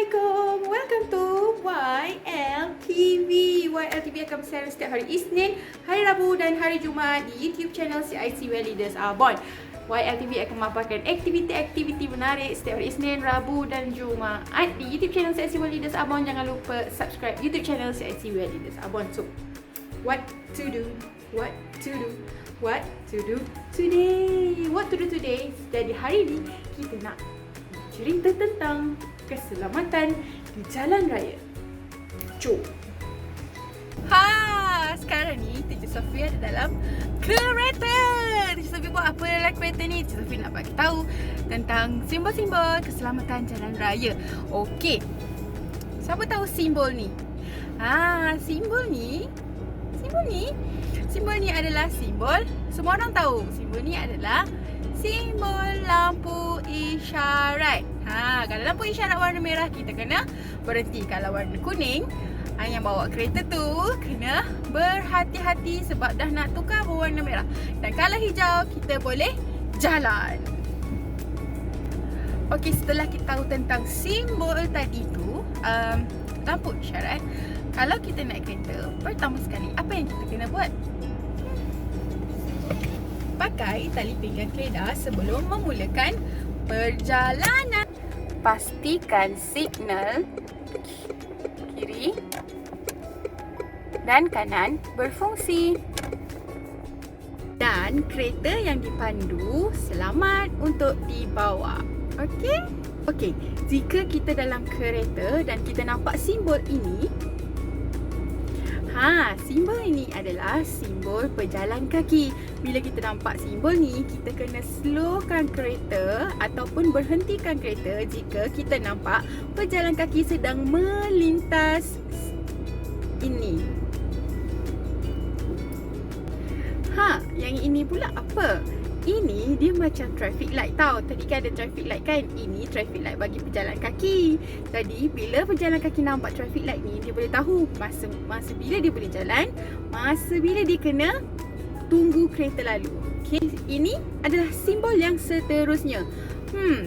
Assalamualaikum. Welcome to YLTV. YLTV akan bersiaran setiap hari Isnin, hari Rabu dan hari Jumaat di YouTube channel CIC Well Leaders Arbon. YLTV akan memaparkan aktiviti-aktiviti menarik setiap hari Isnin, Rabu dan Jumaat di YouTube channel CIC Well Leaders Arbon. Jangan lupa subscribe YouTube channel CIC Well Leaders Arbon. So, what to do? What to do? What to do today? What to do today? Jadi hari ini kita nak cerita tentang keselamatan di jalan raya. Jom. Sekarang ni Teacher Sofia ada dalam kereta. Teacher Sofia buat apa dalam kereta ni? Teacher Sofia nak bagi tahu tentang simbol-simbol keselamatan jalan raya. Okey. Siapa tahu simbol ni? Simbol ni adalah simbol, semua orang tahu. Simbol ni adalah simbol lampu isyarat. Kalau lampu isyarat warna merah, kita kena berhenti. Kalau warna kuning, yang bawa kereta tu kena berhati-hati sebab dah nak tukar berwarna merah. Dan kalau hijau, kita boleh jalan. Okey, setelah kita tahu tentang simbol tadi tu, lampu isyarat, kalau kita naik kereta, pertama sekali apa yang kita kena buat? Pakai tali pinggang keledar sebelum memulakan perjalanan. Pastikan signal kiri dan kanan berfungsi. Dan kereta yang dipandu selamat untuk dibawa. Okey, jika kita dalam kereta dan kita nampak simbol ini, simbol ini adalah simbol pejalan kaki. Bila kita nampak simbol ni, kita kena slowkan kereta ataupun berhentikan kereta jika kita nampak pejalan kaki sedang melintas ini. Yang ini pula apa? Ini dia macam traffic light tau. Tadi kan ada traffic light kan? Ini traffic light bagi pejalan kaki. Jadi bila pejalan kaki nampak traffic light ni, dia boleh tahu masa bila dia boleh jalan, masa bila dia kena tunggu kereta lalu. Okay, ini adalah simbol yang seterusnya.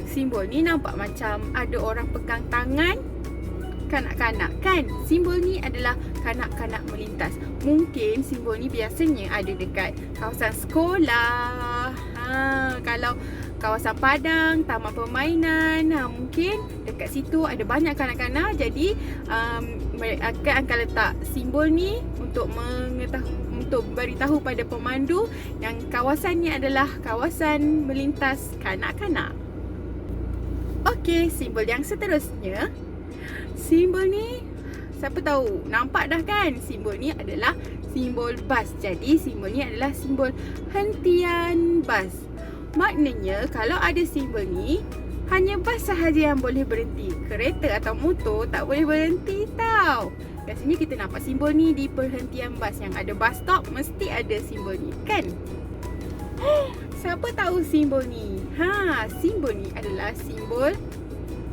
Simbol ni nampak macam ada orang pegang tangan kanak-kanak kan? Simbol ni adalah kanak-kanak melintas. Mungkin simbol ni biasanya ada dekat kawasan sekolah. Kalau kawasan padang, taman permainan, mungkin dekat situ ada banyak kanak-kanak. Jadi mereka akan letak simbol ni untuk beritahu pada pemandu yang kawasan ni adalah kawasan melintas kanak-kanak. Okey, simbol yang seterusnya. Simbol ni siapa tahu? Nampak dah kan? Simbol ni adalah simbol bas. Jadi simbol ni adalah simbol hentian bas. Maknanya kalau ada simbol ni, hanya bas sahaja yang boleh berhenti. Kereta atau motor tak boleh berhenti tau. Biasanya kita nampak simbol ni di perhentian bas. Yang ada bus stop mesti ada simbol ni kan? Siapa tahu simbol ni? Simbol ni adalah simbol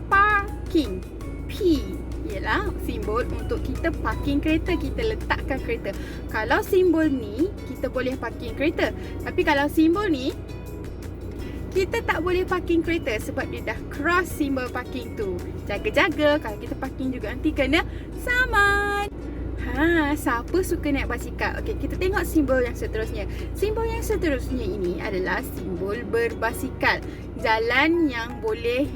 parking. P ialah simbol untuk kita parking kereta, kita letakkan kereta. Kalau simbol ni, kita boleh parking kereta. Tapi kalau simbol ni, kita tak boleh parking kereta sebab dia dah cross simbol parking tu. Jaga-jaga, kalau kita parking juga nanti kena saman. Siapa suka naik basikal? Okey, kita tengok simbol yang seterusnya. Simbol yang seterusnya ini adalah simbol berbasikal. Jalan yang boleh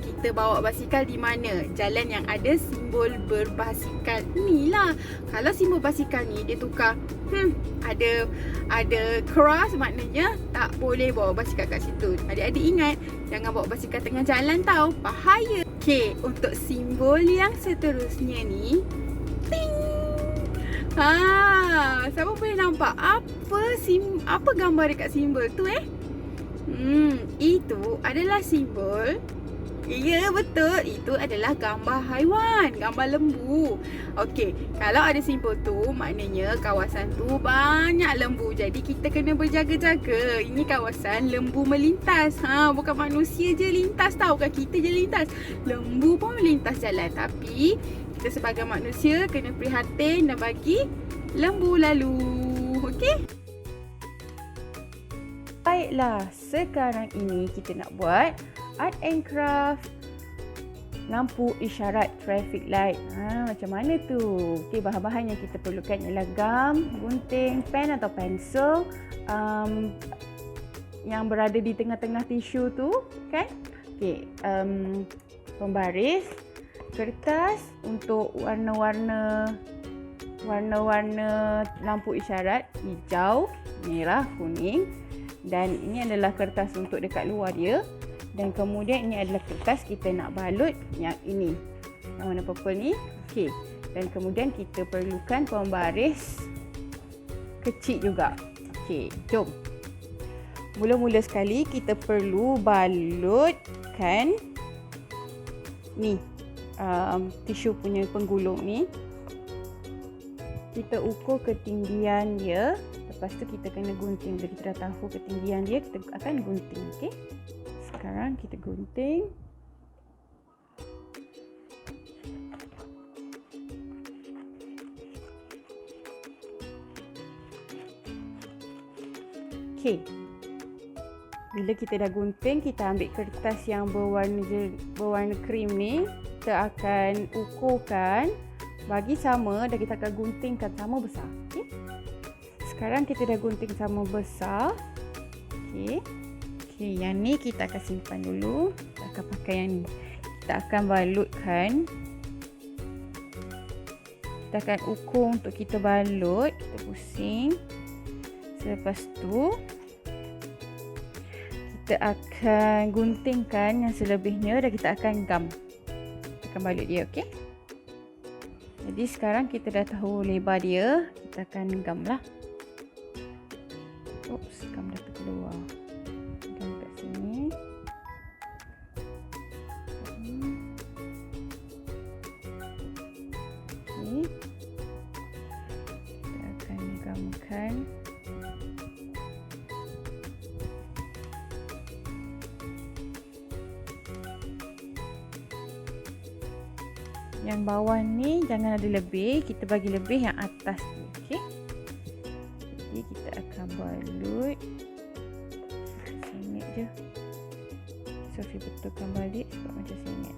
kita bawa basikal di mana? Jalan yang ada simbol berbasikal inilah. Kalau simbol basikal ni dia tukar ada cross, maknanya tak boleh bawa basikal kat situ. Adik-adik ingat, jangan bawa basikal tengah jalan tau, bahaya. Okey, untuk simbol yang seterusnya ni, ting. Siapa boleh nampak apa gambar dekat simbol tu Itu adalah simbol. Ya, betul. Itu adalah gambar haiwan, gambar lembu. Okey, kalau ada simbol tu, maknanya kawasan tu banyak lembu. Jadi kita kena berjaga-jaga. Ini kawasan lembu melintas. Bukan manusia je lintas tau. Bukan kita je lintas. Lembu pun melintas jalan. Tapi kita sebagai manusia kena prihatin dan bagi lembu lalu. Okey? Baiklah, sekarang ini kita nak buat art and craft lampu isyarat traffic light. Macam mana tu? Okey, bahan-bahan yang kita perlukan ialah gam, gunting, pen atau pensel yang berada di tengah-tengah tisu tu, kan? Okey, pembaris, kertas untuk warna-warna lampu isyarat, hijau, merah, kuning, dan ini adalah kertas untuk dekat luar dia. Dan kemudian ini adalah kertas kita nak balut yang ini, yang warna purple ni. Okey. Dan kemudian kita perlukan pembaris kecil juga. Okey, jom. Mula-mula sekali kita perlu balutkan ni tisu punya penggulung ni. Kita ukur ketinggian dia. Lepas tu kita kena gunting. Bila kita dah tahu ketinggian dia, kita akan gunting. Okey. Sekarang kita gunting. Okey. Bila kita dah gunting, kita ambil kertas yang berwarna krim ni. Kita akan ukurkan bagi sama dan kita akan guntingkan sama besar. Okey. Sekarang kita dah gunting sama besar. Okey. Okey, yang ni kita akan simpan dulu. Kita akan pakai yang ni. Kita akan balutkan. Kita akan ukur untuk kita balut. Kita pusing. Selepas tu kita akan guntingkan yang selebihnya dan kita akan gam. Kita akan balut dia, okey? Jadi sekarang kita dah tahu lebar dia. Kita akan gam lah. Oops, gam dah terkeluar. Gam kat sini. Okey. Kita akan gamkan. Yang bawah ni jangan ada lebih. Kita bagi lebih yang atas ni. Okey. Jadi kita akan balut. Sengit je. Sophie betulkan balik sebab macam sengit.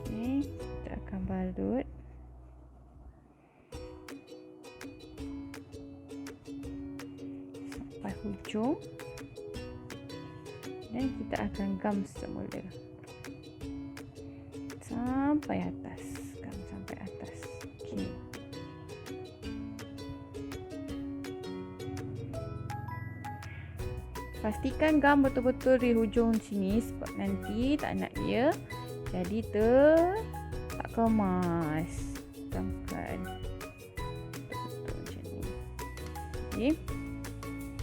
Okey. Kita akan balut. Sampai hujung. Dan kita akan gam semula. Sampai atas. Gam sampai atas. Okey. Pastikan gam betul-betul di hujung sini sebab nanti tak nak dia jadi tak kemas. Gamkan betul-betul macam ni. Okey.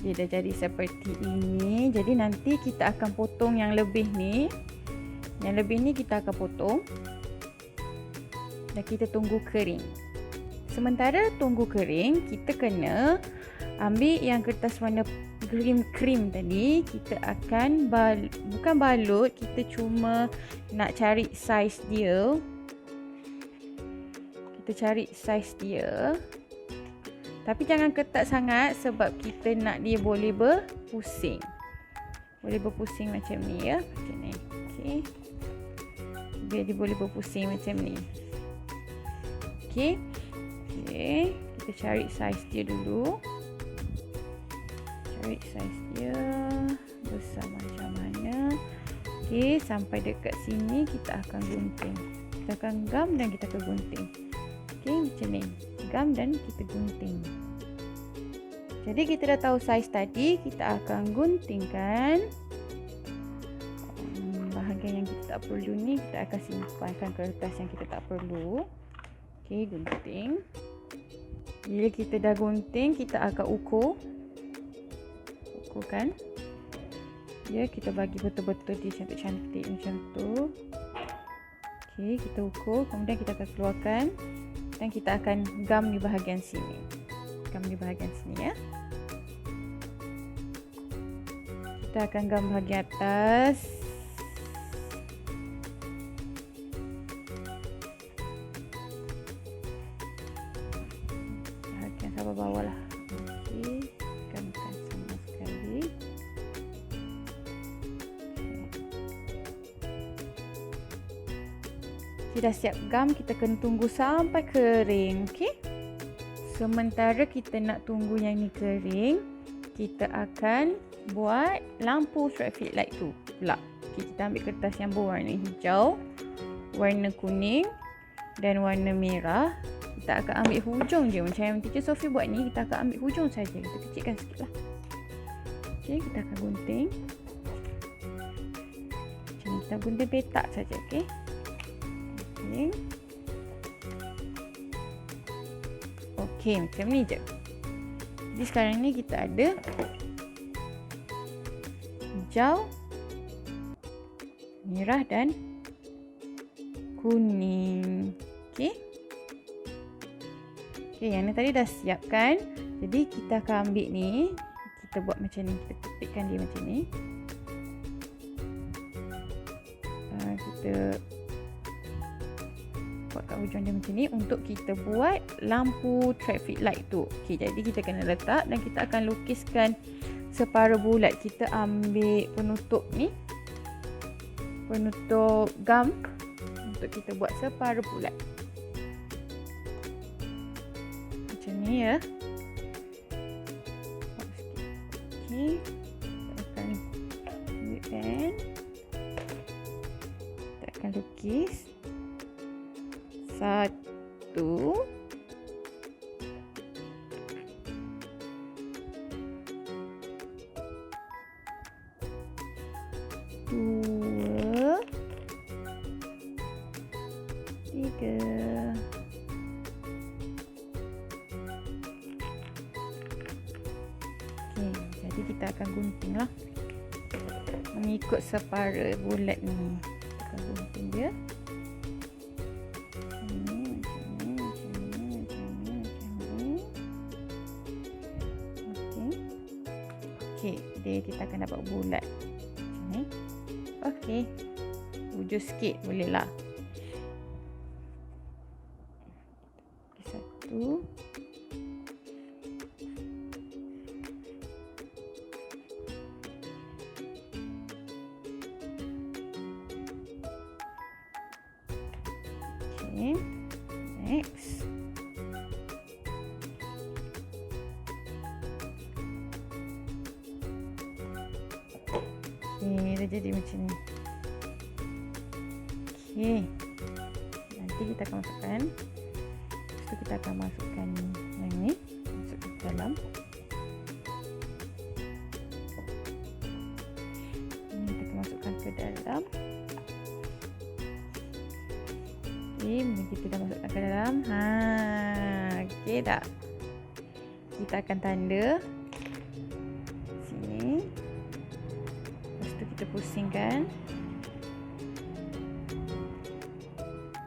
Dia dah jadi seperti ini. Jadi nanti kita akan potong yang lebih ni. Yang lebih ni kita akan potong. Dan kita tunggu kering. Sementara tunggu kering, kita kena ambil yang kertas warna krim tadi. Kita akan bukan balut, kita cuma nak cari saiz dia. Kita cari saiz dia. Tapi jangan ketat sangat sebab kita nak dia boleh berpusing. Boleh berpusing macam ni ya. Macam ni. Okey. Biar dia boleh berpusing macam ni. Okey. Okey. Kita cari saiz dia dulu. Cari saiz dia besar macam mana. Okey, sampai dekat sini kita akan gunting. Kita akan gam dan kita akan gunting. Okey, macam ni. Gam dan kita gunting. Jadi kita dah tahu saiz tadi, kita akan guntingkan bahagian yang kita tak perlu ni. Kita akan simpankan kertas yang kita tak perlu. Okey, gunting. Bila kita dah gunting, kita akan ukurkan. Ya, kita bagi betul-betul dia cantik-cantik macam tu. Okey, kita ukur, kemudian kita akan keluarkan dan kita akan gam di bahagian sini. Gam di bahagian sini ya. Kita akan gam bahagian atas. Bahagian sampai bawah lah. Okey, gamkan sama sekali. dah siap gam, kita kena tunggu sampai kering. Okey. Sementara kita nak tunggu yang ni kering, kita akan buat lampu traffic light tu pula. Okay, kita ambil kertas yang berwarna hijau, warna kuning dan warna merah. Kita akan ambil hujung je. Macam yang Teacher Sophie buat ni, kita akan ambil hujung saja. Kita kecilkan sikit lah. Okay, kita akan gunting. Macam ni, kita gunting petak saja. Okay. Okay. Okay, macam ni je. Jadi sekarang ni kita ada hijau, merah dan kuning. Okay. Okay, yang ni tadi dah siapkan. Jadi kita akan ambil ni. Kita buat macam ni. Kita kepitkan dia macam ni. Kita buat kat hujung dia macam ni untuk kita buat lampu traffic light tu. Okay, jadi kita kena letak dan kita akan lukiskan separuh bulat. Kita ambil penutup ni, penutup gam untuk kita buat separuh bulat. Macam ni ya. Okay, kita akan ambil pen. Kita akan lukis. 1 2 3. Okey, jadi kita akan gunting lah mengikut separuh bulat ni. Kita akan gunting dia. Okey, dia kita akan dapat bulat macam ni. Okey, hujung sikit boleh lah. Okay, 1. Okay, next. Okay, dah jadi macam ni. Okay, nanti kita akan masukkan. Lepas tu kita akan masukkan yang ni, masukkan ke dalam. Ini kita akan masukkan ke dalam. Okay, kita dah masukkan ke dalam. Okay tak? Kita akan tanda sini. Lepas tu kita pusingkan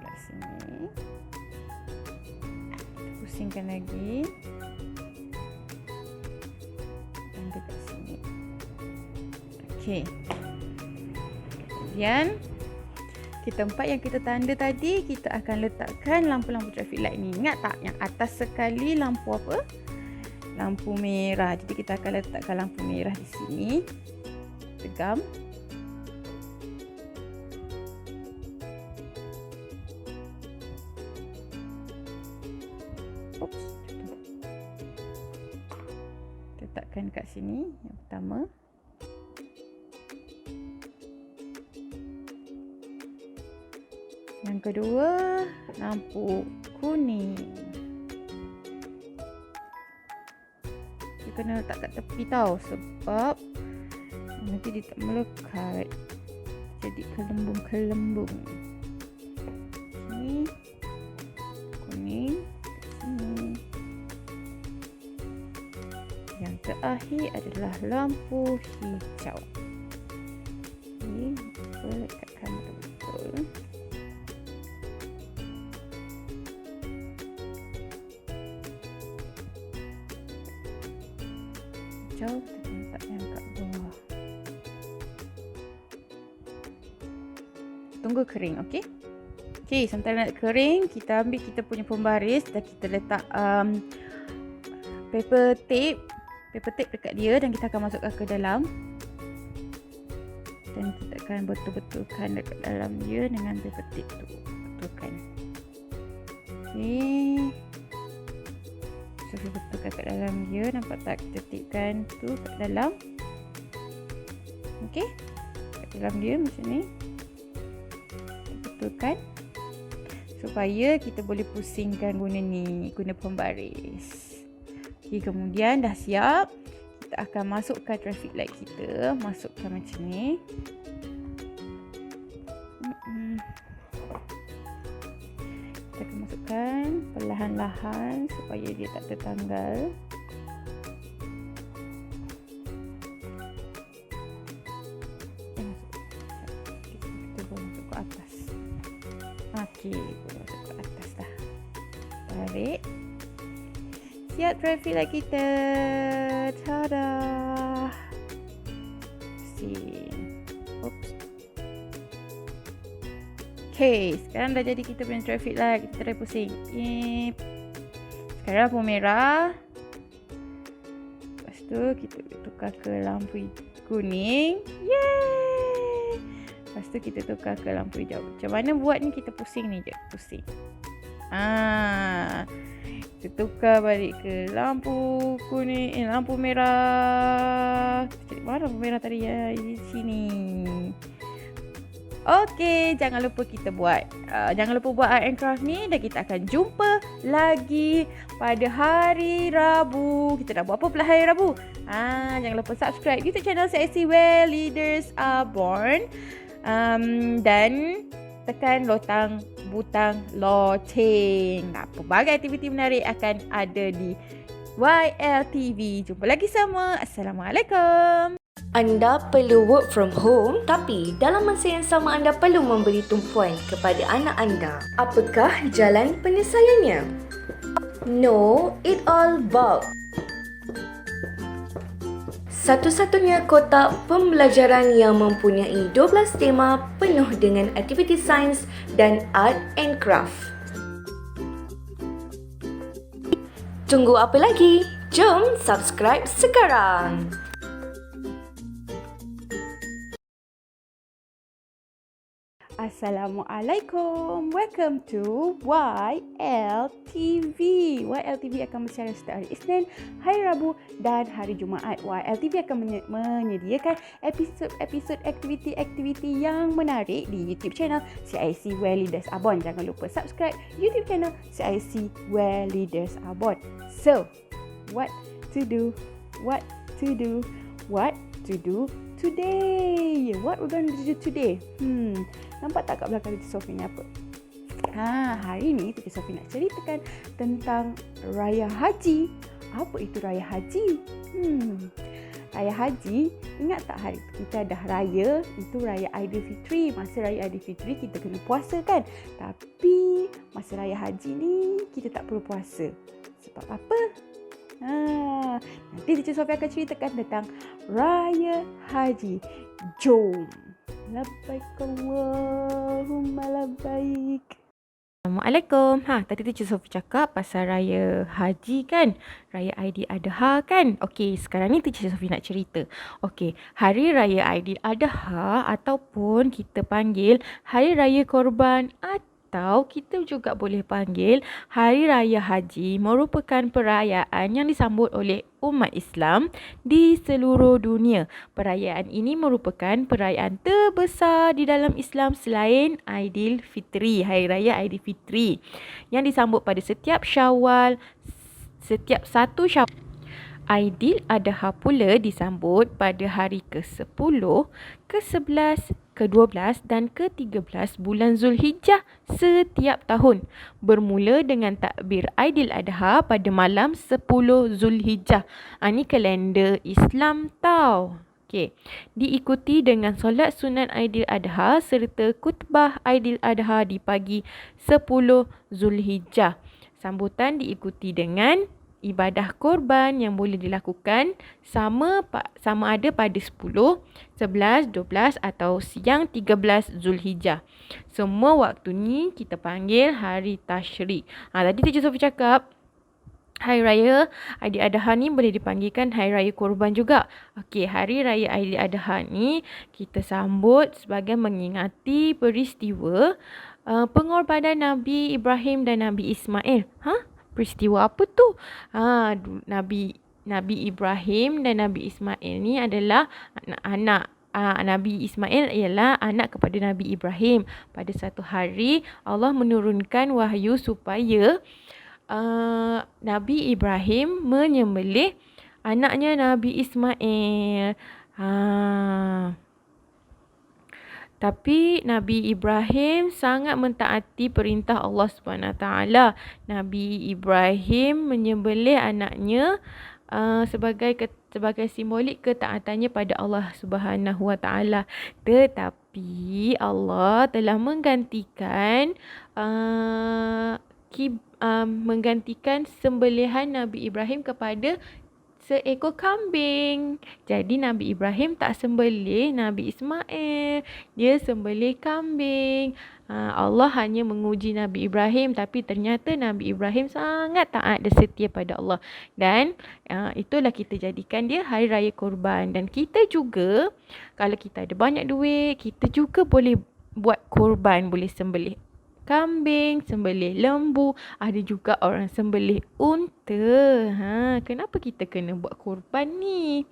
kat sini. Kita pusingkan lagi. Tanda kat sini. Okay. Kemudian tempat yang kita tanda tadi, kita akan letakkan lampu-lampu traffic light ni. Ingat tak yang atas sekali lampu apa? Lampu merah. Jadi kita akan letakkan lampu merah di sini. Tegam. Oops. Letakkan kat sini yang pertama. Yang kedua, lampu kuning. Dia kena letak kat tepi tau, sebab nanti dia tak melekat. Jadi kelembung-kelembung. Okay. Kuning. Sini. Yang terakhir adalah lampu hijau. Okay. Lekatkan betul-betul. Kita letak yang kat bawah. Tunggu kering, okey? Okey, sementara nak kering, kita ambil kita punya pembaris dan kita letak paper tape dekat dia dan kita akan masukkan ke dalam. Dan kita akan betul-betulkan dekat dalam dia dengan paper tape tu. betulkan. Okey. Sofi betulkan kat dalam dia. Nampak tak? Kita tikkan tu kat dalam. Okey. Kat dalam dia macam ni. Kita betulkan. Supaya kita boleh pusingkan guna pembaris. Okey, kemudian dah siap. Kita akan masukkan traffic light kita. Masukkan macam ni. Kita akan masukkan perlahan-lahan supaya dia tak tertanggal. Kita boleh masuk ke atas. Okey, boleh masuk ke atas dah. Tarik. Siap traffic light kita. Tada. Oops. Okay, sekarang dah jadi kita punya traffic light. Kita try pusing. Yep. Sekarang lampu merah. Lepas tu kita tukar ke lampu kuning. Yeay. Lepas tu kita tukar ke lampu hijau. Macam mana buat ni? Kita pusing ni je. Pusing. Kita tukar balik ke lampu kuning. Lampu merah. Kita cari mana lampu merah tadi ya? Di sini. Okey, jangan lupa kita buat. Jangan lupa buat art and craft ni. Dan kita akan jumpa lagi pada hari Rabu. Kita dah buat apa pula hari Rabu? Jangan lupa subscribe YouTube channel CIC Where Leaders Are Born. Dan tekan butang loceng. Pelbagai aktiviti menarik akan ada di YLTV. Jumpa lagi sama. Assalamualaikum. Anda perlu work from home, tapi dalam masa yang sama anda perlu memberi tumpuan kepada anak anda. Apakah jalan penyelesaiannya? Know It All Bulk. Satu-satunya kotak pembelajaran yang mempunyai 12 tema penuh dengan aktiviti sains dan art and craft. Tunggu apa lagi? Jom subscribe sekarang! Assalamualaikum. Welcome to YLTV. YLTV akan bersiaran setiap hari Isnin, hari Rabu dan hari Jumaat. YLTV akan menyediakan episod aktiviti-aktiviti yang menarik di YouTube channel CIC Where Leaders Are Born. Jangan lupa subscribe YouTube channel CIC Where Leaders Are Born. So, what to do? What to do? What to do today? What we're going to do today? Nampak tak kat belakang Teacher Sofi ni apa? Hari ni Teacher Sofi nak ceritakan tentang Raya Haji. Apa itu Raya Haji? Raya Haji, ingat tak hari kita dah raya, itu Raya Aidilfitri. Masa Raya Aidilfitri kita kena puasa kan? Tapi masa Raya Haji ni kita tak perlu puasa. Sebab apa? Nanti Teacher Sofi akan ceritakan tentang Raya Haji. Jom! Labbaik Allahumma labbaik. Assalamualaikum. Tadi Teacher Sofi cakap pasal Raya Haji kan? Raya Aidiladha kan? Okey, sekarang ni Teacher Sofi nak cerita. Okey, Hari Raya Aidiladha ataupun kita panggil Hari Raya Korban atau kita juga boleh panggil Hari Raya Haji merupakan perayaan yang disambut oleh umat Islam di seluruh dunia. Perayaan ini merupakan perayaan terbesar di dalam Islam selain Aidilfitri, Hari Raya Aidilfitri yang disambut pada setiap Syawal, setiap 1 Syawal. Aidiladha pula disambut pada hari ke-10, ke-11, ke-12 dan ke-13 bulan Zulhijjah setiap tahun. Bermula dengan takbir Aidiladha pada malam 10 Zulhijjah. Ini kalender Islam tau. Okey. Diikuti dengan solat sunat Aidiladha serta khutbah Aidiladha di pagi 10 Zulhijjah. Sambutan diikuti dengan ibadah korban yang boleh dilakukan sama ada pada 10, 11, 12 atau siang 13 Zulhijjah. Semua waktu ni kita panggil hari tasyrik. Tadi Teacher Sofi cakap Hari Raya Aidiladha ni boleh dipanggilkan Hari Raya Korban juga. Okey, Hari Raya Aidiladha ni kita sambut sebagai mengingati peristiwa Pengorbanan Nabi Ibrahim dan Nabi Ismail. Peristiwa apa tu? Nabi Ibrahim dan Nabi Ismail ni adalah anak-anak. Nabi Ismail ialah anak kepada Nabi Ibrahim. Pada satu hari Allah menurunkan wahyu supaya Nabi Ibrahim menyembelih anaknya Nabi Ismail. Tapi Nabi Ibrahim sangat mentaati perintah Allah SWT. Nabi Ibrahim menyembelih anaknya sebagai simbolik ketaatannya pada Allah SWT. Tetapi Allah telah menggantikan sembelihan Nabi Ibrahim kepada seekor kambing. Jadi Nabi Ibrahim tak sembelih Nabi Ismail, dia sembelih kambing. Allah hanya menguji Nabi Ibrahim, tapi ternyata Nabi Ibrahim sangat taat dan setia pada Allah. Dan itulah kita jadikan dia Hari Raya Korban. Dan kita juga, kalau kita ada banyak duit, kita juga boleh buat korban, boleh sembelih kambing, sembelih lembu, ada juga orang sembelih unta. Kenapa kita kena buat korban ni?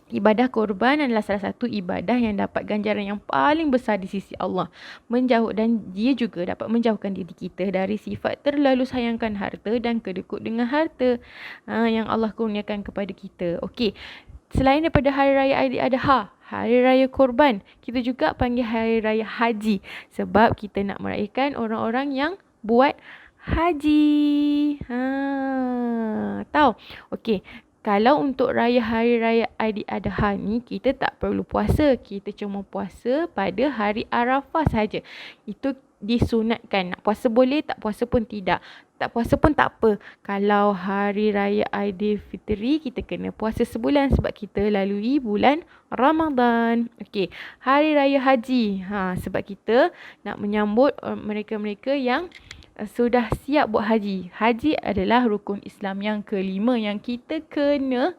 Ibadah korban adalah salah satu ibadah yang dapat ganjaran yang paling besar di sisi Allah. Dan dia juga dapat menjauhkan diri kita dari sifat terlalu sayangkan harta dan kedekut dengan harta yang Allah kurniakan kepada kita. Okey. Selain daripada Hari Raya Aidiladha, Hari Raya Korban, kita juga panggil Hari Raya Haji. Sebab kita nak merayakan orang-orang yang buat haji. Tahu? Okey. Kalau untuk Hari Raya Aidiladha ni, kita tak perlu puasa. Kita cuma puasa pada hari Arafah saja. Itu disunatkan. Nak puasa boleh, tak puasa pun tidak. Tak puasa pun tak apa. Kalau Hari Raya Aidilfitri, kita kena puasa sebulan sebab kita lalui bulan Ramadan. Okey, Hari Raya Haji. Sebab kita nak menyambut mereka-mereka yang sudah siap buat haji. Haji adalah rukun Islam yang kelima yang kita kena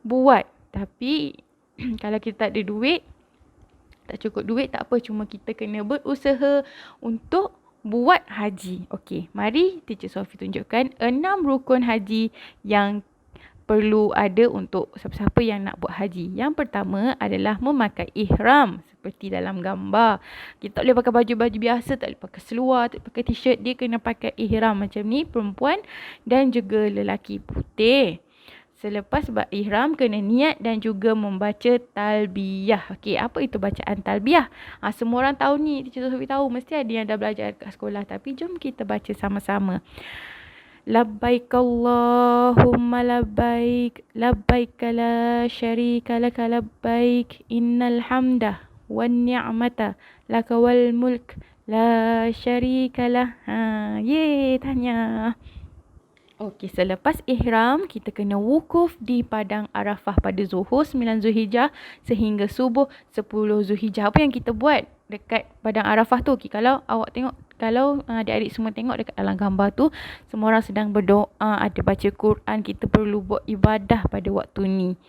buat. Tapi kalau kita tak ada duit, tak cukup duit, tak apa. Cuma kita kena berusaha untuk buat haji. Okey, mari Teacher Sophie tunjukkan 6 rukun haji yang perlu ada untuk siapa-siapa yang nak buat haji. Yang pertama adalah memakai ihram seperti dalam gambar. Kita tak boleh pakai baju-baju biasa, tak boleh pakai seluar, tak boleh pakai t-shirt. Dia kena pakai ihram macam ni, perempuan dan juga lelaki putih. Selepas ihram, kena niat dan juga membaca talbiyah. Okey, apa itu bacaan talbiyah? Semua orang tahu ni, Teacher Sophie tahu. Mesti ada yang dah belajar kat sekolah. Tapi jom kita baca sama-sama. Labbaik Allahumma labbaik, labbaik la syarika laka labbaik, innal hamda wan ni'mata laka wal mulk la syarika lah. Tanya. Okey, selepas ihram, kita kena wukuf di Padang Arafah pada Zuhur 9 Zulhijjah sehingga subuh 10 Zulhijjah. Apa yang kita buat dekat Padang Arafah tu? Okay, kalau awak tengok, kalau adik-adik semua tengok dekat dalam gambar tu, semua orang sedang berdoa, ada baca Quran. Kita perlu buat ibadah pada waktu ni.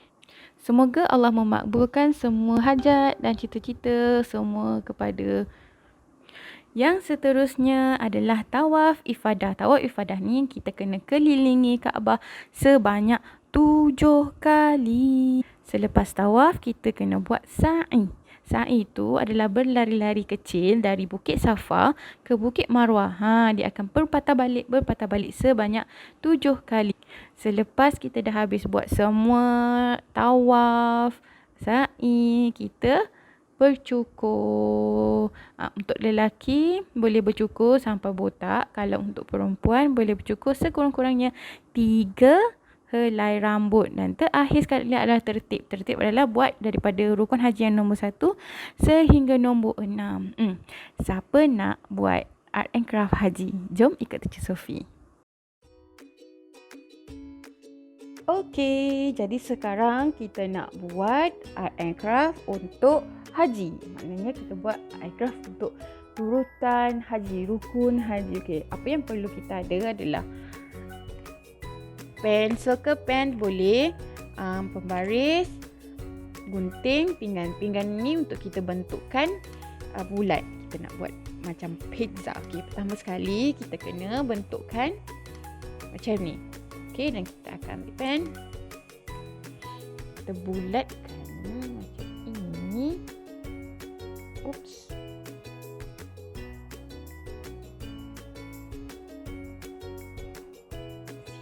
Semoga Allah memakbulkan semua hajat dan cita-cita semua kepada. Yang seterusnya adalah tawaf ifadah. Tawaf ifadah ni kita kena kelilingi Kaabah sebanyak 7 kali. Selepas tawaf, kita kena buat sa'i. Sa'i itu adalah berlari-lari kecil dari Bukit Safa ke Bukit Marwah. Dia akan berpatah balik sebanyak 7 kali. Selepas kita dah habis buat semua tawaf, sa'i, kita bercukur. Untuk lelaki boleh bercukur sampai botak. Kalau untuk perempuan boleh bercukur sekurang-kurangnya 3 helai rambut. Dan terakhir sekali adalah tertib. Tertib adalah buat daripada rukun haji yang nombor 1 sehingga nombor 6. Siapa nak buat art and craft haji? Jom ikut Teacher Sophie. Okey, jadi sekarang kita nak buat art and craft untuk haji. Maknanya kita buat art and craft untuk urutan haji, rukun haji. Okey, apa yang perlu kita ada adalah pensel ke pen boleh, pembaris, gunting, pinggan. Pinggan ni untuk kita bentukkan bulat. kita nak buat macam pizza. Okey, pertama sekali kita kena bentukkan macam ni. Okey, dan kita akan ambil pen. Kita bulatkan macam ini. Oops.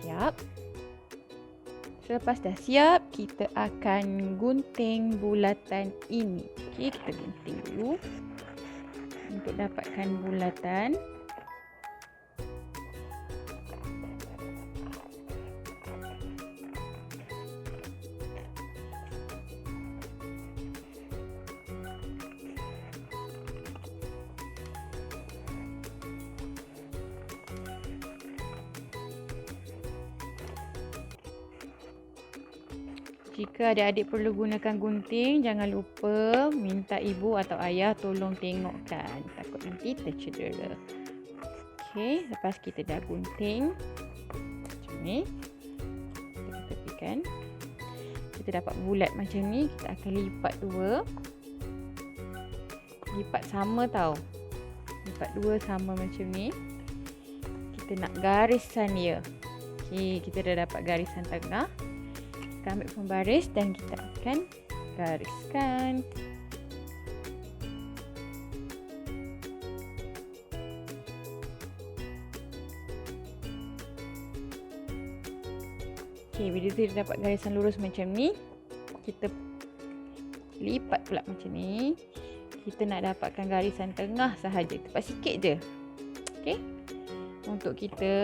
Siap. Selepas dah siap, kita akan gunting bulatan ini. Okey, kita gunting dulu untuk dapatkan bulatan. Jika adik-adik perlu gunakan gunting, jangan lupa minta ibu atau ayah tolong tengokkan. Takut nanti tercedera. Okey, lepas kita dah gunting macam ni, kita tepikan. Kita dapat bulat macam ni, kita akan lipat dua. Lipat sama tau. Lipat dua sama macam ni. Kita nak garisan dia. Okey, kita dah dapat garisan tengah. Kita ambil pembaris dan kita akan gariskan. Okey, bila kita dapat garisan lurus macam ni, kita lipat pula macam ni. Kita nak dapatkan garisan tengah sahaja, tepat sikit je. Okey. Untuk kita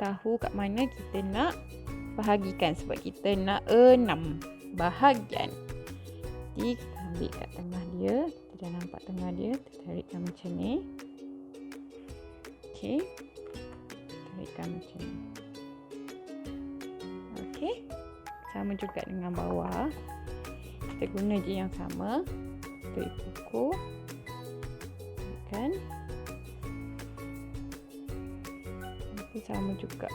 tahu kat mana kita nak bahagikan, sebab kita nak 6 bahagian. Jadi kita ambil kat tengah dia. Kita dah nampak tengah dia. Kita tarikkan macam ni. Okey. Tarikkan macam ni. Okey. Sama juga dengan bawah. Kita guna je yang sama. Tarik kuku. Tarikkan. Nanti sama juga.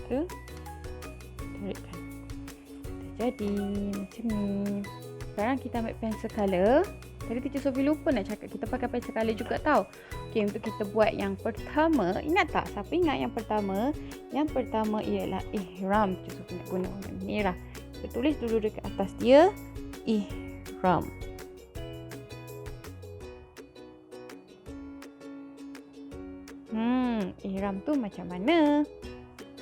Kita tarikkan. Jadi macam ni. Sekarang kita ambil pensel color. Tadi Teacher Sophie lupa nak cakap, kita pakai pensel color juga tau. Okey, untuk kita buat yang pertama, ingat tak? Siapa ingat yang pertama? Yang pertama ialah ihram. Teacher Sophie nak guna warna merah. Kita tulis dulu dekat atas dia ihram. Ihram tu macam mana?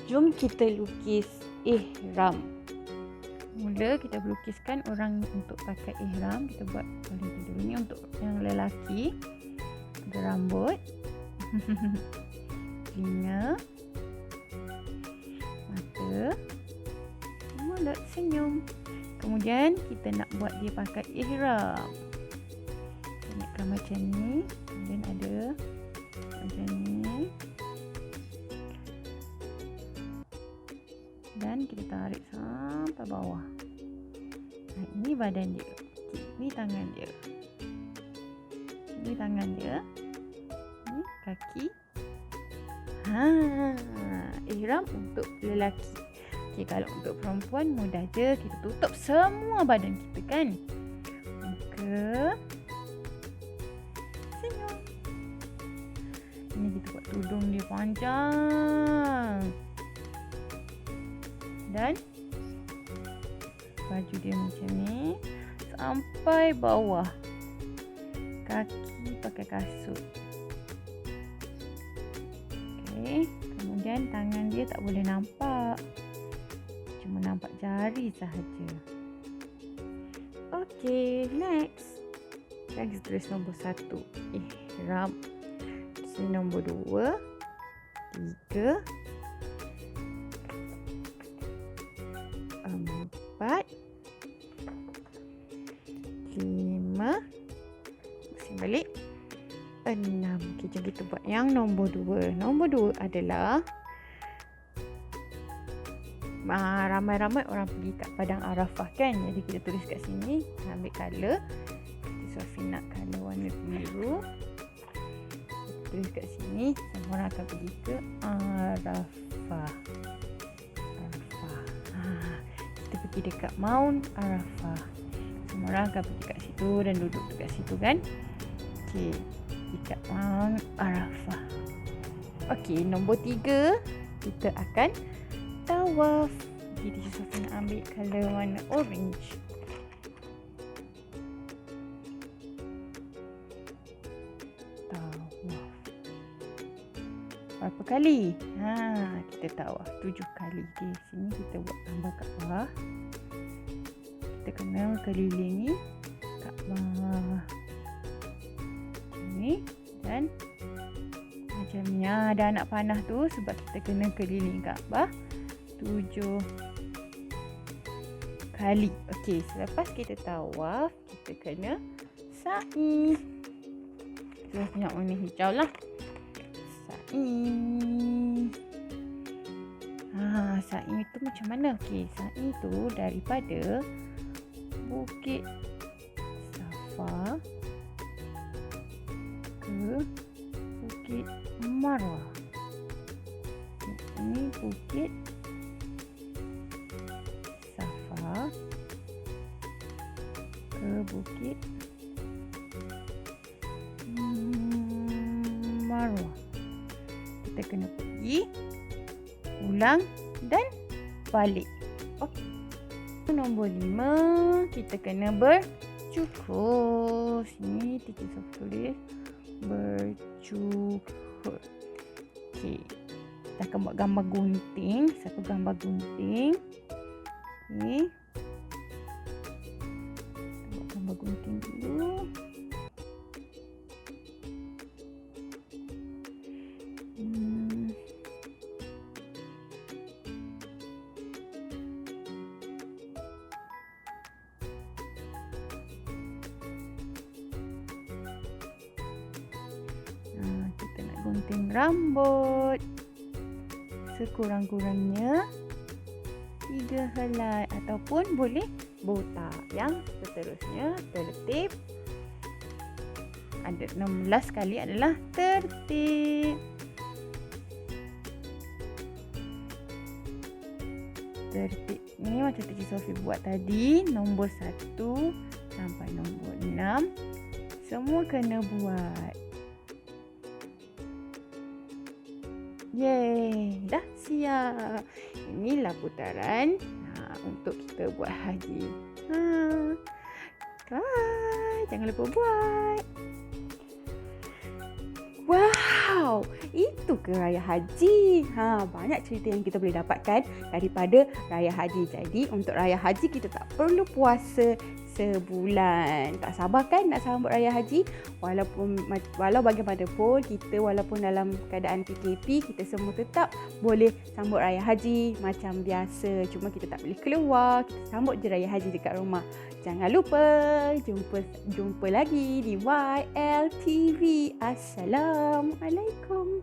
Jom kita lukis ihram. Mula kita lukiskan orang untuk pakai ihram. Kita buat dulu ni untuk yang lelaki. Ada rambut, telinga, mata, mulut, senyum. Kemudian kita nak buat dia pakai ihram. Kita nakkan macam ni. Kemudian ada macam ni. Dan kita tarik sampai bawah. Nah, ini badan dia. Ini tangan dia. Ini tangan dia. Ini kaki. Ihram untuk lelaki. Okey, kalau untuk perempuan mudah je. Kita tutup semua badan kita kan. Muka. Senyum. Ini kita buat tudung dia panjang. Dan baju dia macam ni sampai bawah. Kaki pakai kasut. Okey, kemudian tangan dia tak boleh nampak. Cuma nampak jari sahaja. Okey, next. Dan kita tulis nombor 1. Ihram. Sini nombor 2, 3, 4, 5, pusing balik, 6. Okay, jom kita buat yang nombor 2. Nombor 2 adalah ramai-ramai orang pergi kat Padang Arafah kan. Jadi kita tulis kat sini, ambil colour. Jadi Sophie nak colour warna biru. Kita tulis kat sini, semua orang akan pergi ke Arafah. Kita pergi dekat Mount Arafah. Semua orang akan pergi kat situ dan duduk dekat situ kan. Okey, kita on Arafah. Okey, nombor 3 kita akan tawaf. Jadi Sofi nak ambil color warna orange. Tawaf. Berapa kali? Kita tawaf 7 kali. Okey, sini kita buat gambar Kaabah. Kita kena kelilingi Kaabah. Okey, dan macamnya ada anak panah tu sebab kita kena keliling Kaabah 7 kali. Okey, selepas kita tawaf, kita kena sa'i. Kita punya warna hijau lah. Sa'i. Sa'i tu macam mana? Okey, sa'i tu daripada Bukit Safa ke Bukit Marwah. Ini Bukit Safa ke Bukit Marwah. Kita kena pergi, ulang dan balik. Okey. Nombor 5, kita kena bercukur. Sini Teacher Sof tulis bercukur. Okey. Kita akan buat gambar gunting. Satu gambar gunting. Okey. Kita buat gambar gunting dulu. Kita nak gunting rambut. Sekurang-kurangnya 3 helai ataupun boleh botak. Yang seterusnya tertib. Ada 16 kali adalah tertib. Tertib ni macam Teacher Sofi buat tadi, nombor 1 sampai nombor 6 semua kena buat. Yeay, dah siap. Inilah putaran untuk kita buat haji. Jangan lupa buat. Wow, itu ke raya haji. Banyak cerita yang kita boleh dapatkan daripada raya haji. Jadi untuk raya haji kita tak perlu puasa sebulan. Tak sabar kan nak sambut raya haji? Walau bagaimanapun kita, walaupun dalam keadaan PKP, kita semua tetap boleh sambut raya haji macam biasa. Cuma kita tak boleh keluar. Kita sambut je raya haji dekat rumah. Jangan lupa jumpa lagi di YLTV. Assalamualaikum.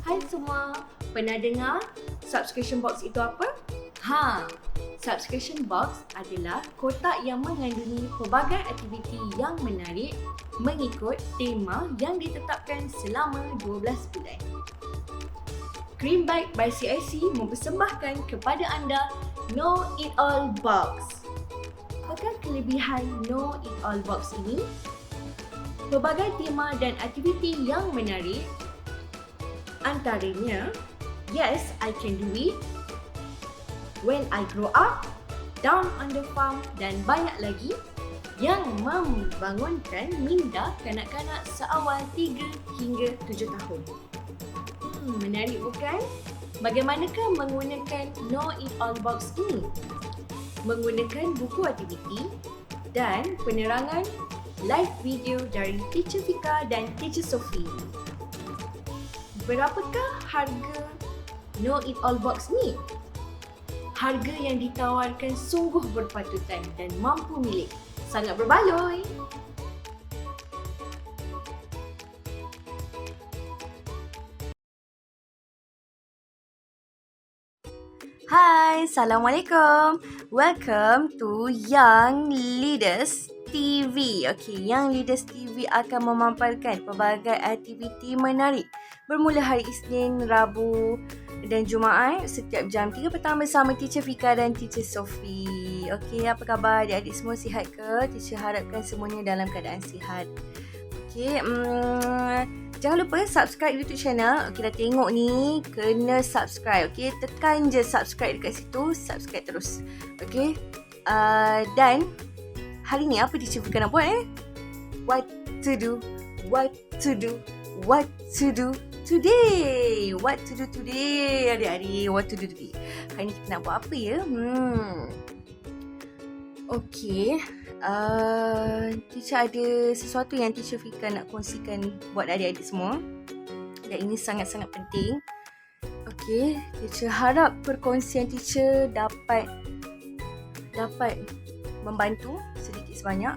Hai semua, pernah dengar subscription box itu apa? Subscription box adalah kotak yang mengandungi pelbagai aktiviti yang menarik mengikut tema yang ditetapkan selama 12 bulan. Cream Bike by CIC mempersembahkan kepada anda Know It All Box. Apakah kelebihan Know It All Box ini? Pelbagai tema dan aktiviti yang menarik, antaranya Yes, I Can Do It, When I Grow Up, Down on the Farm dan banyak lagi yang membangunkan minda kanak-kanak seawal 3 hingga 7 tahun. Menarik bukan? Bagaimanakah menggunakan Know It All Box ini? Menggunakan buku aktiviti dan penerangan live video dari Teacher Fika dan Teacher Sofi. Berapakah harga Know It All Box ni? Harga yang ditawarkan sungguh berpatutan dan mampu milik. Sangat berbaloi. Hai, Assalamualaikum. Welcome to Young Leaders TV. Okey, Young Leaders TV akan memaparkan pelbagai aktiviti menarik bermula hari Isnin, Rabu dan Jumaat setiap jam 3 petang bersama Teacher Fika dan Teacher Sofi. Okey, apa khabar adik-adik semua, sihat ke? Teacher harapkan semuanya dalam keadaan sihat. Okay, jangan lupa subscribe YouTube channel. Okay, dah tengok ni, kena subscribe. Okay, tekan je subscribe dekat situ, subscribe terus. Okay, dan hari ni apa teacher Fika nak buat What to do today. What to do today, adik-adik. What to do today. Hari ni kita nak buat apa ya? Okay, teacher ada sesuatu yang teacher Fika nak kongsikan buat adik-adik semua. Dan ini sangat-sangat penting. Okay, teacher harap perkongsian teacher dapat membantu sedikit sebanyak.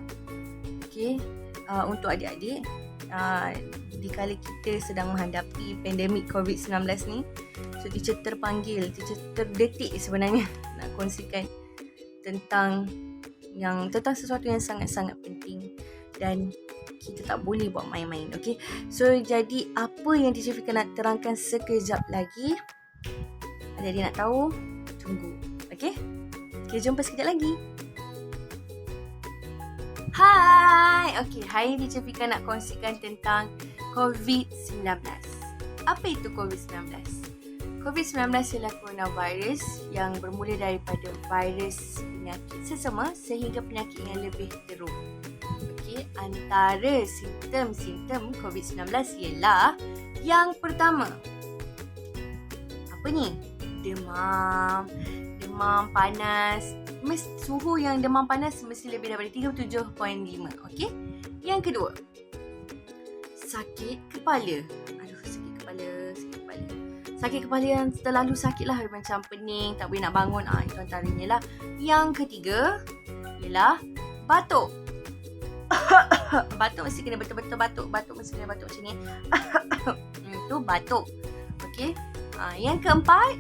Okay, untuk adik-adik. Dikala kita sedang menghadapi pandemik COVID-19 ni, so teacher terdetik sebenarnya nak kongsikan tentang sesuatu yang sangat-sangat penting dan kita tak boleh buat main-main. Okay, so jadi apa yang teacher Fika nak terangkan sekejap lagi, adik-adik nak tahu, tunggu. Okay, kita jumpa sekejap lagi. Hai, okay, hari ni teacher Fika nak kongsikan tentang COVID-19. Apa itu COVID-19? COVID-19 ialah coronavirus yang bermula daripada virus penyakit sesama sehingga penyakit yang lebih teruk. Okay, antara simptom-simptom COVID-19 ialah yang pertama. Apa ni? Demam panas. Suhu yang demam panas mesti lebih daripada 37.5. Okay? Yang kedua, sakit kepala. Sakit kepala yang terlalu sakit lah, macam pening, tak boleh nak bangun. Itu antaranya lah. Yang ketiga ialah batuk. Batuk mesti kena betul-betul batuk. Batuk mesti kena batuk macam ni. Itu batuk. Okay. Yang keempat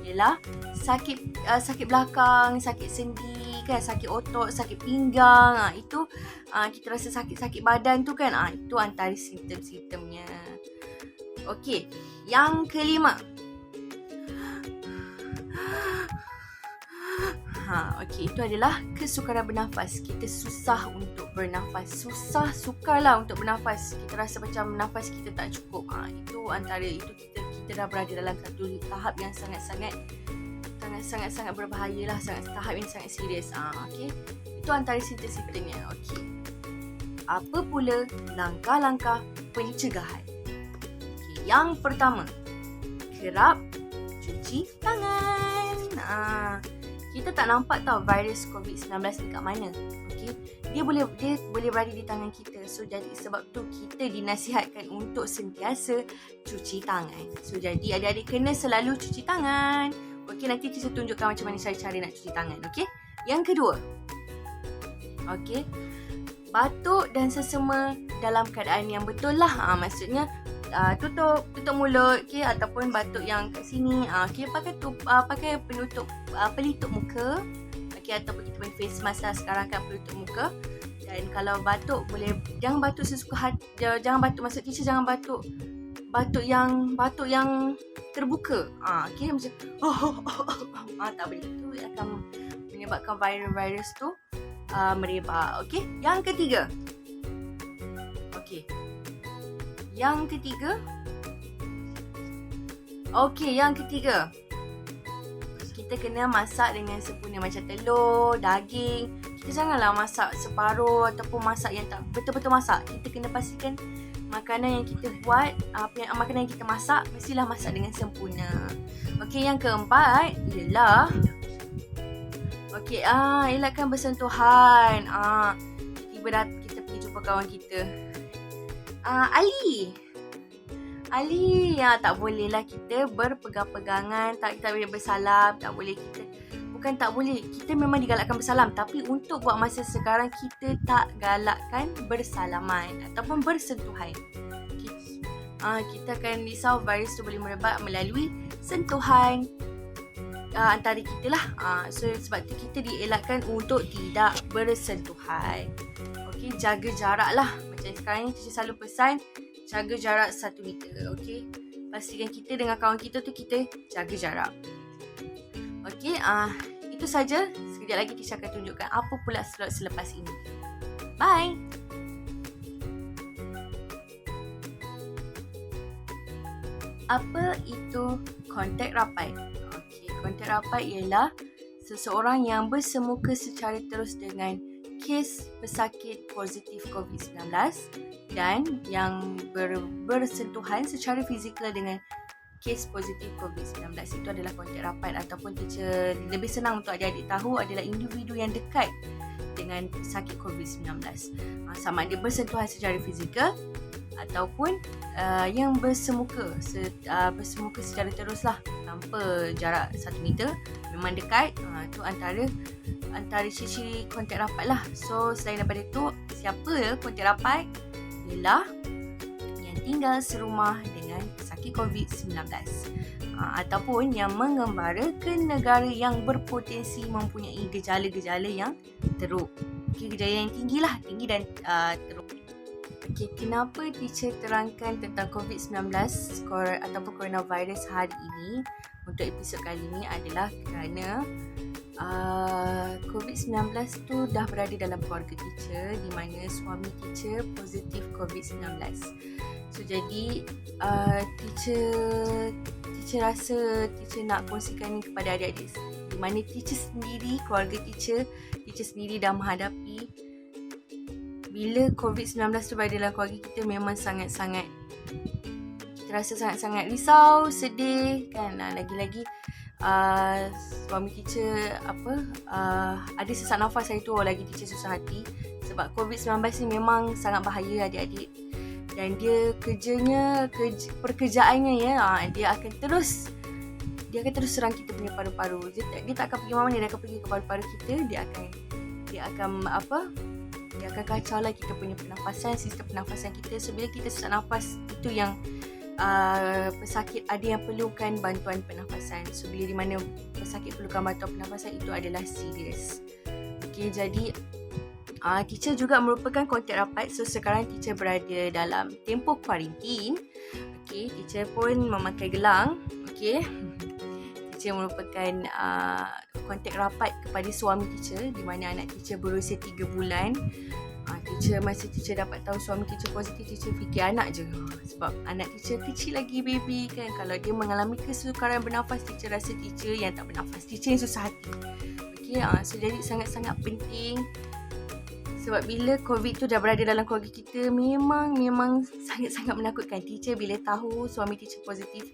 ialah sakit belakang, sakit sendi kan, sakit otot, sakit pinggang. Itu kita rasa sakit badan tu kan. Itu antara simptom-simptomnya. Okey, yang kelima. Okey, itu adalah kesukaran bernafas. Kita susah untuk bernafas. Sukarlah untuk bernafas. Kita rasa macam nafas kita tak cukup. Itu antara itu kita dah berada dalam satu tahap yang sangat-sangat berbahaya lah, tahap yang sangat serius. Okey. Itu antara simptom-simptomnya. Okey. Apa pula langkah-langkah pencegahan? Okey, yang pertama, kerap cuci tangan. Kita tak nampak tau virus COVID-19 ni kat mana. Okey. Dia boleh berada di tangan kita. So jadi sebab tu kita dinasihatkan untuk sentiasa cuci tangan. So jadi adik-adik kena selalu cuci tangan. Okey, nanti saya tunjukkan macam mana cara nak cuci tangan. Okey. Yang kedua. Okey. Batuk dan sesema dalam keadaan yang betul lah. Maksudnya tutup mulut, okey, ataupun batuk yang kat sini. Okey, pakai penutup pelitup muka. Okey, ataupun kita pakai face mask lah sekarang kan, pelitup muka. Dan kalau batuk jangan batuk sesuka hati. Jangan batuk, maksud teacher jangan batuk yang terbuka. Okey, macam tak boleh. Itu akan menyebabkan virus tu merebak. Okey, yang ketiga. Okey. Yang ketiga. Kita kena masak dengan sempurna, macam telur, daging. Kita janganlah masak separuh ataupun masak yang tak betul-betul masak. Kita kena pastikan makanan yang kita buat, makanan yang kita masak, mestilah masak dengan sempurna. Okey, yang keempat ialah elakkan bersentuhan. Tiba kita pergi jumpa kawan kita. Ali, tak bolehlah kita berpegang-pegangan, kita boleh bersalam, tak boleh kita. Bukan tak boleh, kita memang digalakkan bersalam, tapi untuk buat masa sekarang kita tak galakkan bersalaman ataupun bersentuhan. Kita akan risau virus tu boleh merebak melalui sentuhan antara kita lah. So sebab tu kita dielakkan untuk tidak bersentuhan. Okey, jaga jarak lah. Macam sekarang ni teacher selalu pesan, jaga jarak 1 meter. Okey, pastikan kita dengan kawan kita tu kita jaga jarak. Okey, itu saja. Sekejap lagi teacher akan tunjukkan apa pula slot selepas ini. Bye. Apa itu kontak rapat? Okey, kontak rapat ialah seseorang yang bersemuka secara terus dengan kes pesakit positif COVID-19 dan yang bersentuhan secara fizikal dengan kes positif COVID-19. Itu adalah kontak rapat, ataupun teacher lebih senang untuk adik-adik tahu adalah individu yang dekat dengan pesakit COVID-19. Sama ada bersentuhan secara fizikal ataupun yang bersemuka secara terus lah, tanpa jarak 1 meter, memang dekat. Itu antara ciri-ciri kontak rapat lah. So selain daripada itu, siapa kontak rapat? Ialah yang tinggal serumah dengan pesakit COVID-19 ataupun yang mengembara ke negara yang berpotensi mempunyai gejala-gejala yang teruk. Gejala yang tinggi dan teruk. Kenapa teacher terangkan tentang COVID-19 ataupun coronavirus hari ini untuk episod kali ini adalah kerana COVID-19 tu dah berada dalam keluarga teacher, di mana suami teacher positif COVID-19. So jadi teacher rasa teacher nak kongsikan ni kepada adik-adik, di mana teacher sendiri, keluarga teacher sendiri dah menghadapi bila COVID-19 tu berada dalam keluarga kita. Memang sangat-sangat, kita rasa sangat-sangat risau, sedih kan. Lagi-lagi suami teacher ada sesak nafas hari tu, lagi teacher susah hati sebab COVID-19 ni memang sangat bahaya adik-adik. Dan dia pekerjaannya dia akan terus serang kita punya paru-paru. Dia tak akan pergi mana-mana, dia akan pergi ke paru-paru kita. Dia akan kacau lah kita punya pernafasan, sistem pernafasan kita. So bila kita sesak nafas, itu yang pesakit ada yang perlukan bantuan pernafasan. So bila di mana pesakit perlukan bantuan pernafasan, itu adalah serius. Jadi teacher juga merupakan kontak rapat. So sekarang teacher berada dalam tempoh kuarantin. Teacher pun memakai gelang. Teacher merupakan kontak rapat kepada suami teacher, di mana anak teacher berusia 3 bulan. Masa teacher dapat tahu suami teacher positif, teacher fikir anak je, sebab anak teacher kecil lagi, baby kan. Kalau dia mengalami kesukaran bernafas, teacher rasa teacher yang tak bernafas, teacher yang susah hati. So jadi sangat-sangat penting, sebab bila COVID tu dah berada dalam keluarga kita, memang sangat-sangat menakutkan. Teacher bila tahu suami teacher positif,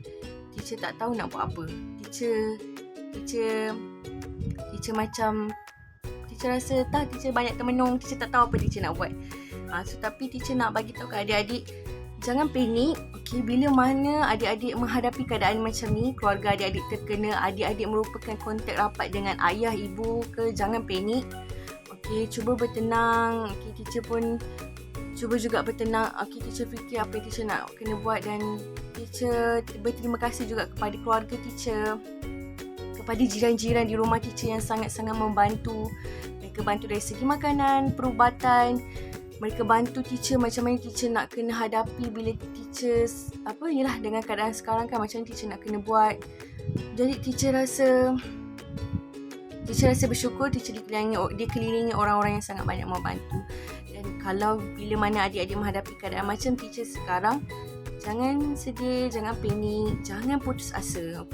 teacher tak tahu nak buat apa. Teacher macam, teacher rasa teacher banyak termenung, teacher tak tahu apa teacher nak buat. Tapi teacher nak bagi tahu ke adik-adik, jangan panik. Bila mana adik-adik menghadapi keadaan macam ni, keluarga adik-adik terkena, adik-adik merupakan kontak rapat dengan ayah, ibu ke, jangan panik. Cuba bertenang. Teacher pun cuba juga bertenang. Teacher fikir apa yang teacher nak kena buat, dan teacher berterima kasih juga kepada keluarga teacher, kepada jiran-jiran di rumah teacher yang sangat-sangat membantu. Mereka bantu dari segi makanan, perubatan. Mereka bantu teacher macam mana teacher nak kena hadapi bila teacher dengan keadaan sekarang kan, macam mana teacher nak kena buat. Jadi teacher rasa bersyukur teacher dikelilingi orang-orang yang sangat banyak membantu. Dan kalau bila mana adik-adik menghadapi keadaan macam teacher sekarang, jangan sedih, jangan panik, jangan putus asa.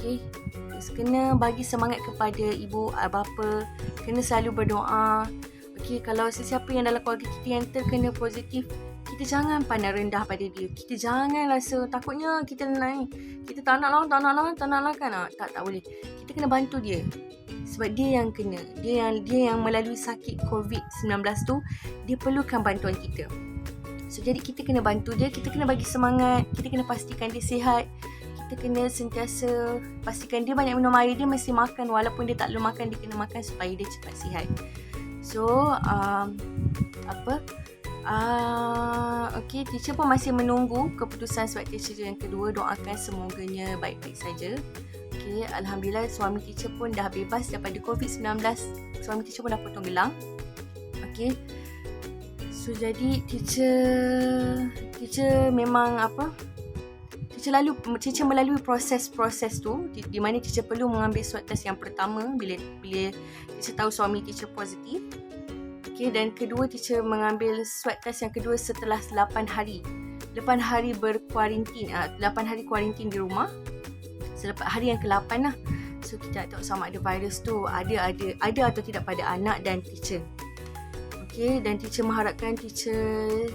Kena bagi semangat kepada ibu, bapa, kena selalu berdoa. Kalau sesiapa yang dalam keluarga kita yang terkena positif, kita jangan pandang rendah pada dia. Kita jangan rasa takutnya kita tak nak lah kan. Tak boleh. Kita kena bantu dia. Sebab dia yang kena, dia yang melalui sakit COVID-19 tu, dia perlukan bantuan kita. So jadi kita kena bantu dia, kita kena bagi semangat, kita kena pastikan dia sihat, kita kena sentiasa pastikan dia banyak minum air, dia mesti makan, walaupun dia tak perlu makan, dia kena makan supaya dia cepat sihat. So teacher pun masih menunggu keputusan swab teacher yang kedua. Doakan semoganya baik-baik saja. Alhamdulillah suami teacher pun dah bebas daripada COVID-19. Suami teacher pun dah potong gelang. So jadi teacher memang teacher melalui proses tu, di mana teacher perlu mengambil swab test yang pertama bila teacher tahu suami teacher positif. Okey, dan kedua teacher mengambil swab test yang kedua setelah 8 hari. 8 hari berkuarantin, 8 hari kuarantin di rumah. Selepas hari yang ke-8 lah. So kita tak tahu sama ada virus tu ada atau tidak pada anak dan teacher. Okey, dan teacher mengharapkan teacher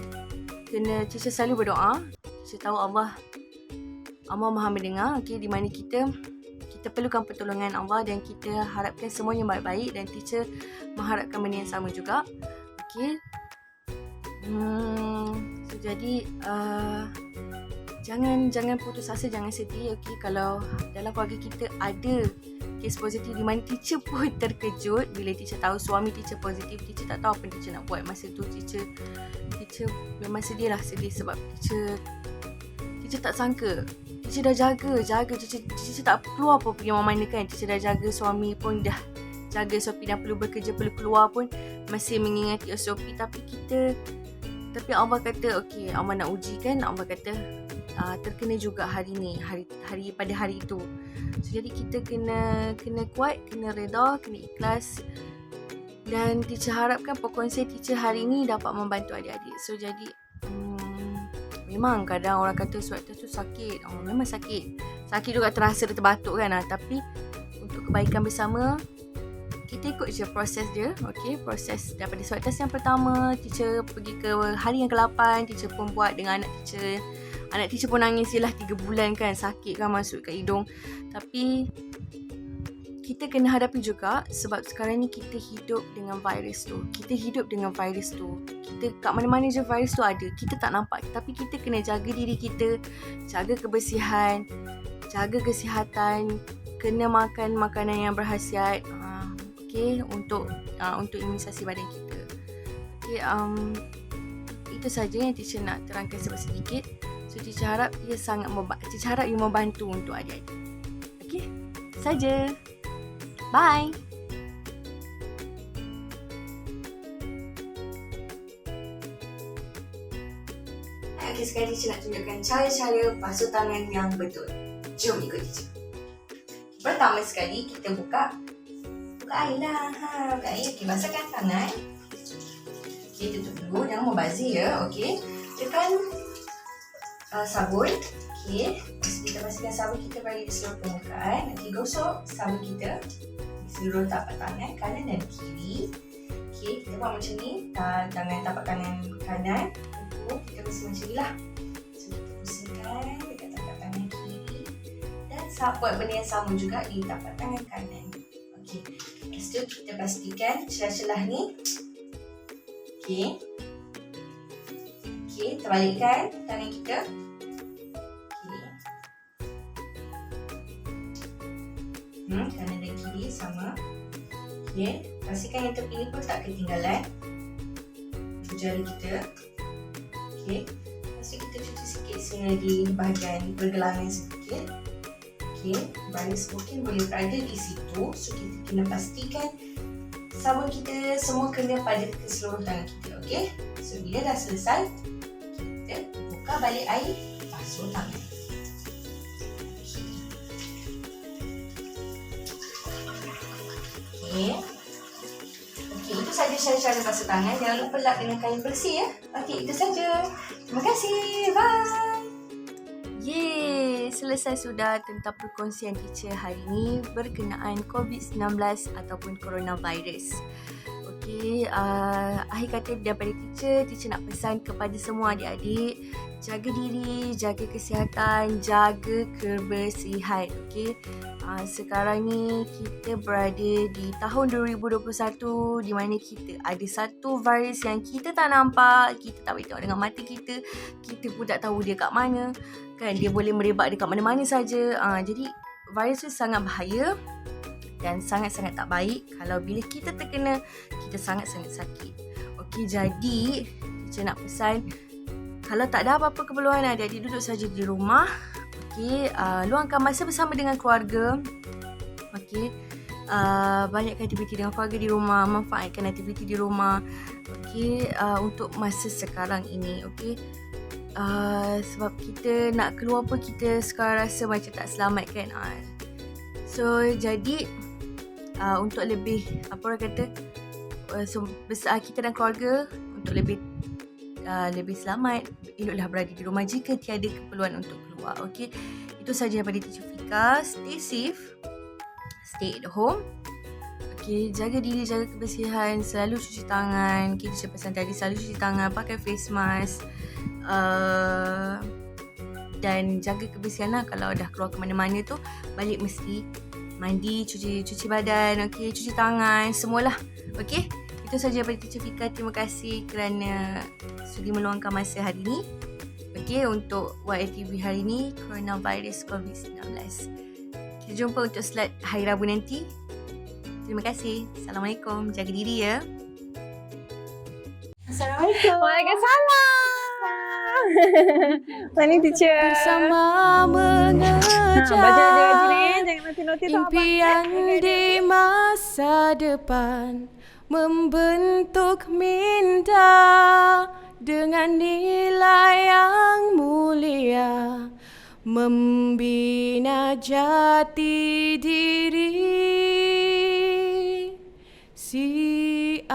selalu berdoa. Teacher tahu Allah Maha mendengar, okey, di mana kita perlukan pertolongan Allah dan kita harapkan semuanya baik-baik, dan teacher mengharapkan benda yang sama juga. Okey. So jadi jangan putus asa, jangan sedih. Okey, kalau dalam keluarga kita ada kes positif di mana teacher pun terkejut bila teacher tahu suami teacher positif. Teacher tak tahu apa teacher nak buat masa tu. Teacher memang sedih sebab teacher tak sangka. Teacher dah jaga. Teacher tak keluar pun pergi mana kan. Teacher dah jaga, suami pun dah jaga SOP, dan perlu bekerja, perlu keluar pun masih mengingati SOP. Tapi Allah kata, okey, Allah nak uji kan. Allah kata terkena juga hari ni, pada hari itu. So, jadi kita kena kuat, kena reda, kena ikhlas. Dan teacher harapkan perkongsian teacher hari ni dapat membantu adik-adik. So jadi memang kadang orang kata swab test tu sakit. Memang sakit juga, terasa dia terbatuk kan. Tapi untuk kebaikan bersama, kita ikut je proses dia. Okey, proses daripada swab test yang pertama, teacher pergi ke hari yang ke-8, teacher pun buat dengan anak teacher. Anak teacher pun nangis je lah 3 bulan kan, sakit kan masuk kat hidung. Tapi kita kena hadapi juga, sebab sekarang ni kita hidup dengan virus tu. Kita kat mana-mana je virus tu ada. Kita tak nampak, tapi kita kena jaga diri kita, jaga kebersihan, jaga kesihatan, kena makan makanan yang berkhasiat. Okey, untuk imunisasi badan kita. Okey, itu saja yang teacher nak terangkan sedikit. So teacher harap ia membantu untuk adik-adik. Okey, saja. Bye. Okey, sekarang teacher nak tunjukkan cara-cara basuh tangan yang betul. Jom ikut teacher. Pertama sekali kita buka air lah. Buka air. Okey, basahkan tangan. Okey, tutup dulu. Jangan membazir ya. Okey. Tekan sabun. Okey. Kita pastikan sabun kita berada di seluruh permukaan. Okey, gosok sabun kita di seluruh tapak tangan kanan dan kiri. Okey, kita buat macam ni. Tangan tapak tangan kanan. Kita bersih macam ni lah. So, kita bersihkan dekat tapak tangan kiri. Dan buat benda yang sama juga di tapak tangan kanan. Okey. Lepas tu kita pastikan celah-celah ni. Okey. Okey, terbalikkan tangan kita. Okey. Kanan dan kiri sama. Okey, pastikan yang tepi ni pun tak ketinggalan. Jari kita. Okey. Lepas tu kita cuci sikit sehingga di bahagian pergelangan sedikit. Okey, virus mungkin boleh berada di situ. So kita kena pastikan sabun kita semua kena pada ke seluruh tangan kita. Okey. So bila dah selesai, kita buka balik air, basuh tangan. Okey. Okey, itu saja cara-cara basuh tangan. Jangan lupa lap dengan kain bersih ya. Okey, itu saja. Terima kasih. Bye. Selesai sudah tentang perkongsian teacher hari ini berkenaan COVID-19 ataupun coronavirus. Okey, akhir kata daripada teacher nak pesan kepada semua adik-adik, jaga diri, jaga kesihatan, jaga kebersihan. Okey, sekarang ni kita berada di tahun 2021 di mana kita ada satu virus yang kita tak nampak, kita tak boleh tengok dengan mata kita, kita pun tak tahu dia kat mana. Kan, dia boleh merebak dekat mana-mana saja. Jadi virus tu sangat bahaya dan sangat-sangat tak baik. Kalau bila kita terkena, kita sangat-sangat sakit. Okey, jadi teacher nak pesan, kalau tak ada apa-apa keperluan, adik-adik duduk saja di rumah. Okey, luangkan masa bersama dengan keluarga. Okey, banyakkan aktiviti dengan keluarga di rumah, manfaatkan aktiviti di rumah. Okey, untuk masa sekarang ini. Okey, sebab kita nak keluar pun kita sekarang rasa macam tak selamat kan. So jadi untuk lebih kita dan keluarga untuk lebih selamat, eloklah berada di rumah jika tiada keperluan untuk keluar. Okey, itu sahaja daripada Teacher Fika. Stay safe, stay at home. Okey, jaga diri, jaga kebersihan, selalu cuci tangan. Kita macam pesan tadi, selalu cuci tangan, pakai face mask, dan jaga kebersihan lah. Kalau dah keluar ke mana-mana tu, balik mesti mandi, cuci badan, okey, cuci tangan, semualah. Okey, itu sahaja daripada Teacher Fika. Terima kasih kerana sudi meluangkan masa hari ini. Okey, untuk YLTV hari ini, Coronavirus COVID-19. Kita jumpa untuk slot hari Rabu nanti. Terima kasih. Assalamualaikum. Jaga diri ya. Assalamualaikum. Waalaikumsalam. Mana teacher? Bersama mengejar Baca rajin, jangan nanti impian di masa depan, membentuk minda dengan nilai yang mulia, membina jati diri. CIC.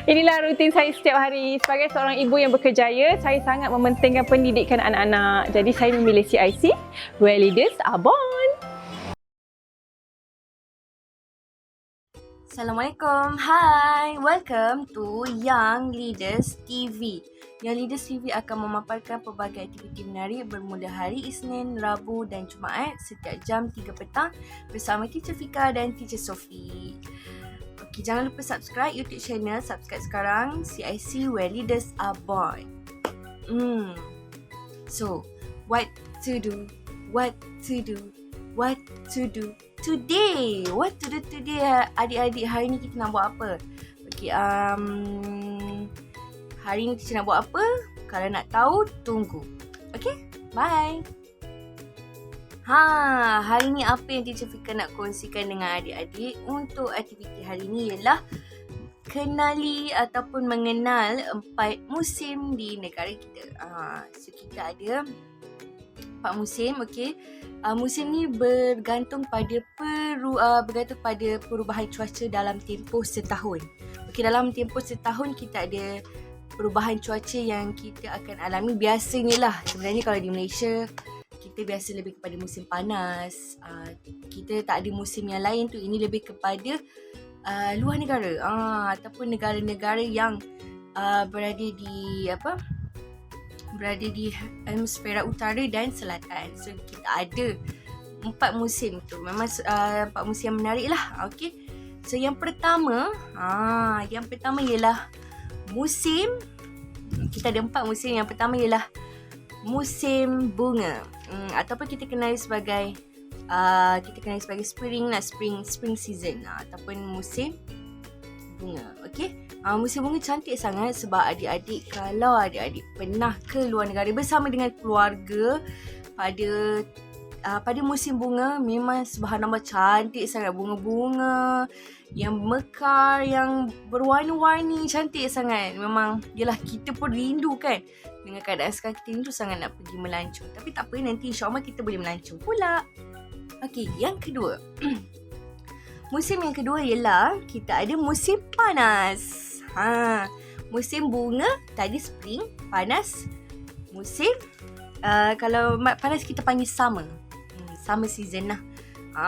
Inilah rutin saya setiap hari. Sebagai seorang ibu yang berkerjaya, saya sangat mementingkan pendidikan anak-anak. Jadi saya memilih CIC, where leaders are born. Assalamualaikum. Hai, welcome to Young Leaders TV. Young Leaders TV akan memaparkan pelbagai aktiviti menarik bermula hari Isnin, Rabu dan Jumaat setiap jam 3 petang bersama Teacher Fika dan Teacher Sophie. Okey, jangan lupa subscribe YouTube channel. Subscribe sekarang, CIC where leaders are born. So, what to do? What to do? What to do today? What to do today? Adik-adik, hari ni kita nak buat apa? Okey, hari ni kita nak buat apa? Kalau nak tahu, tunggu. Okey, bye. Hari ni apa yang Teacher Fika nak kongsikan dengan adik-adik untuk aktiviti hari ni ialah kenali ataupun mengenal 4 musim di negara kita. So kita ada 4 musim, okey. Musim ni bergantung pada perubahan cuaca dalam tempoh setahun. Okey, dalam tempoh setahun kita ada perubahan cuaca yang kita akan alami. Biasanya lah, sebenarnya kalau di Malaysia kita biasa lebih kepada musim panas. Kita tak ada musim yang lain tu. Ini lebih kepada luar negara, ataupun negara-negara yang berada di hemisfera utara dan selatan. So kita ada 4 musim tu. Memang 4 musim yang menarik lah. Okay. So yang pertama ialah musim. Kita ada 4 musim. Yang pertama ialah musim bunga, ataupun kita kenali sebagai spring lah, spring season, ataupun musim bunga. Okey, musim bunga cantik sangat sebab adik-adik, kalau adik-adik pernah ke luar negara bersama dengan keluarga pada musim bunga, memang subhanallah cantik sangat. Bunga-bunga yang mekar, yang berwarna-warni, cantik sangat. Memang, yelah, kita pun rindu kan. Dengan keadaan sekarang, kita rindu sangat nak pergi melancong. Tapi tak apa, nanti insyaAllah kita boleh melancong pula. Okey, yang kedua. Musim yang kedua ialah kita ada musim panas. Musim bunga, tadi spring, panas. Musim, kalau panas kita panggil summer. Summer season lah.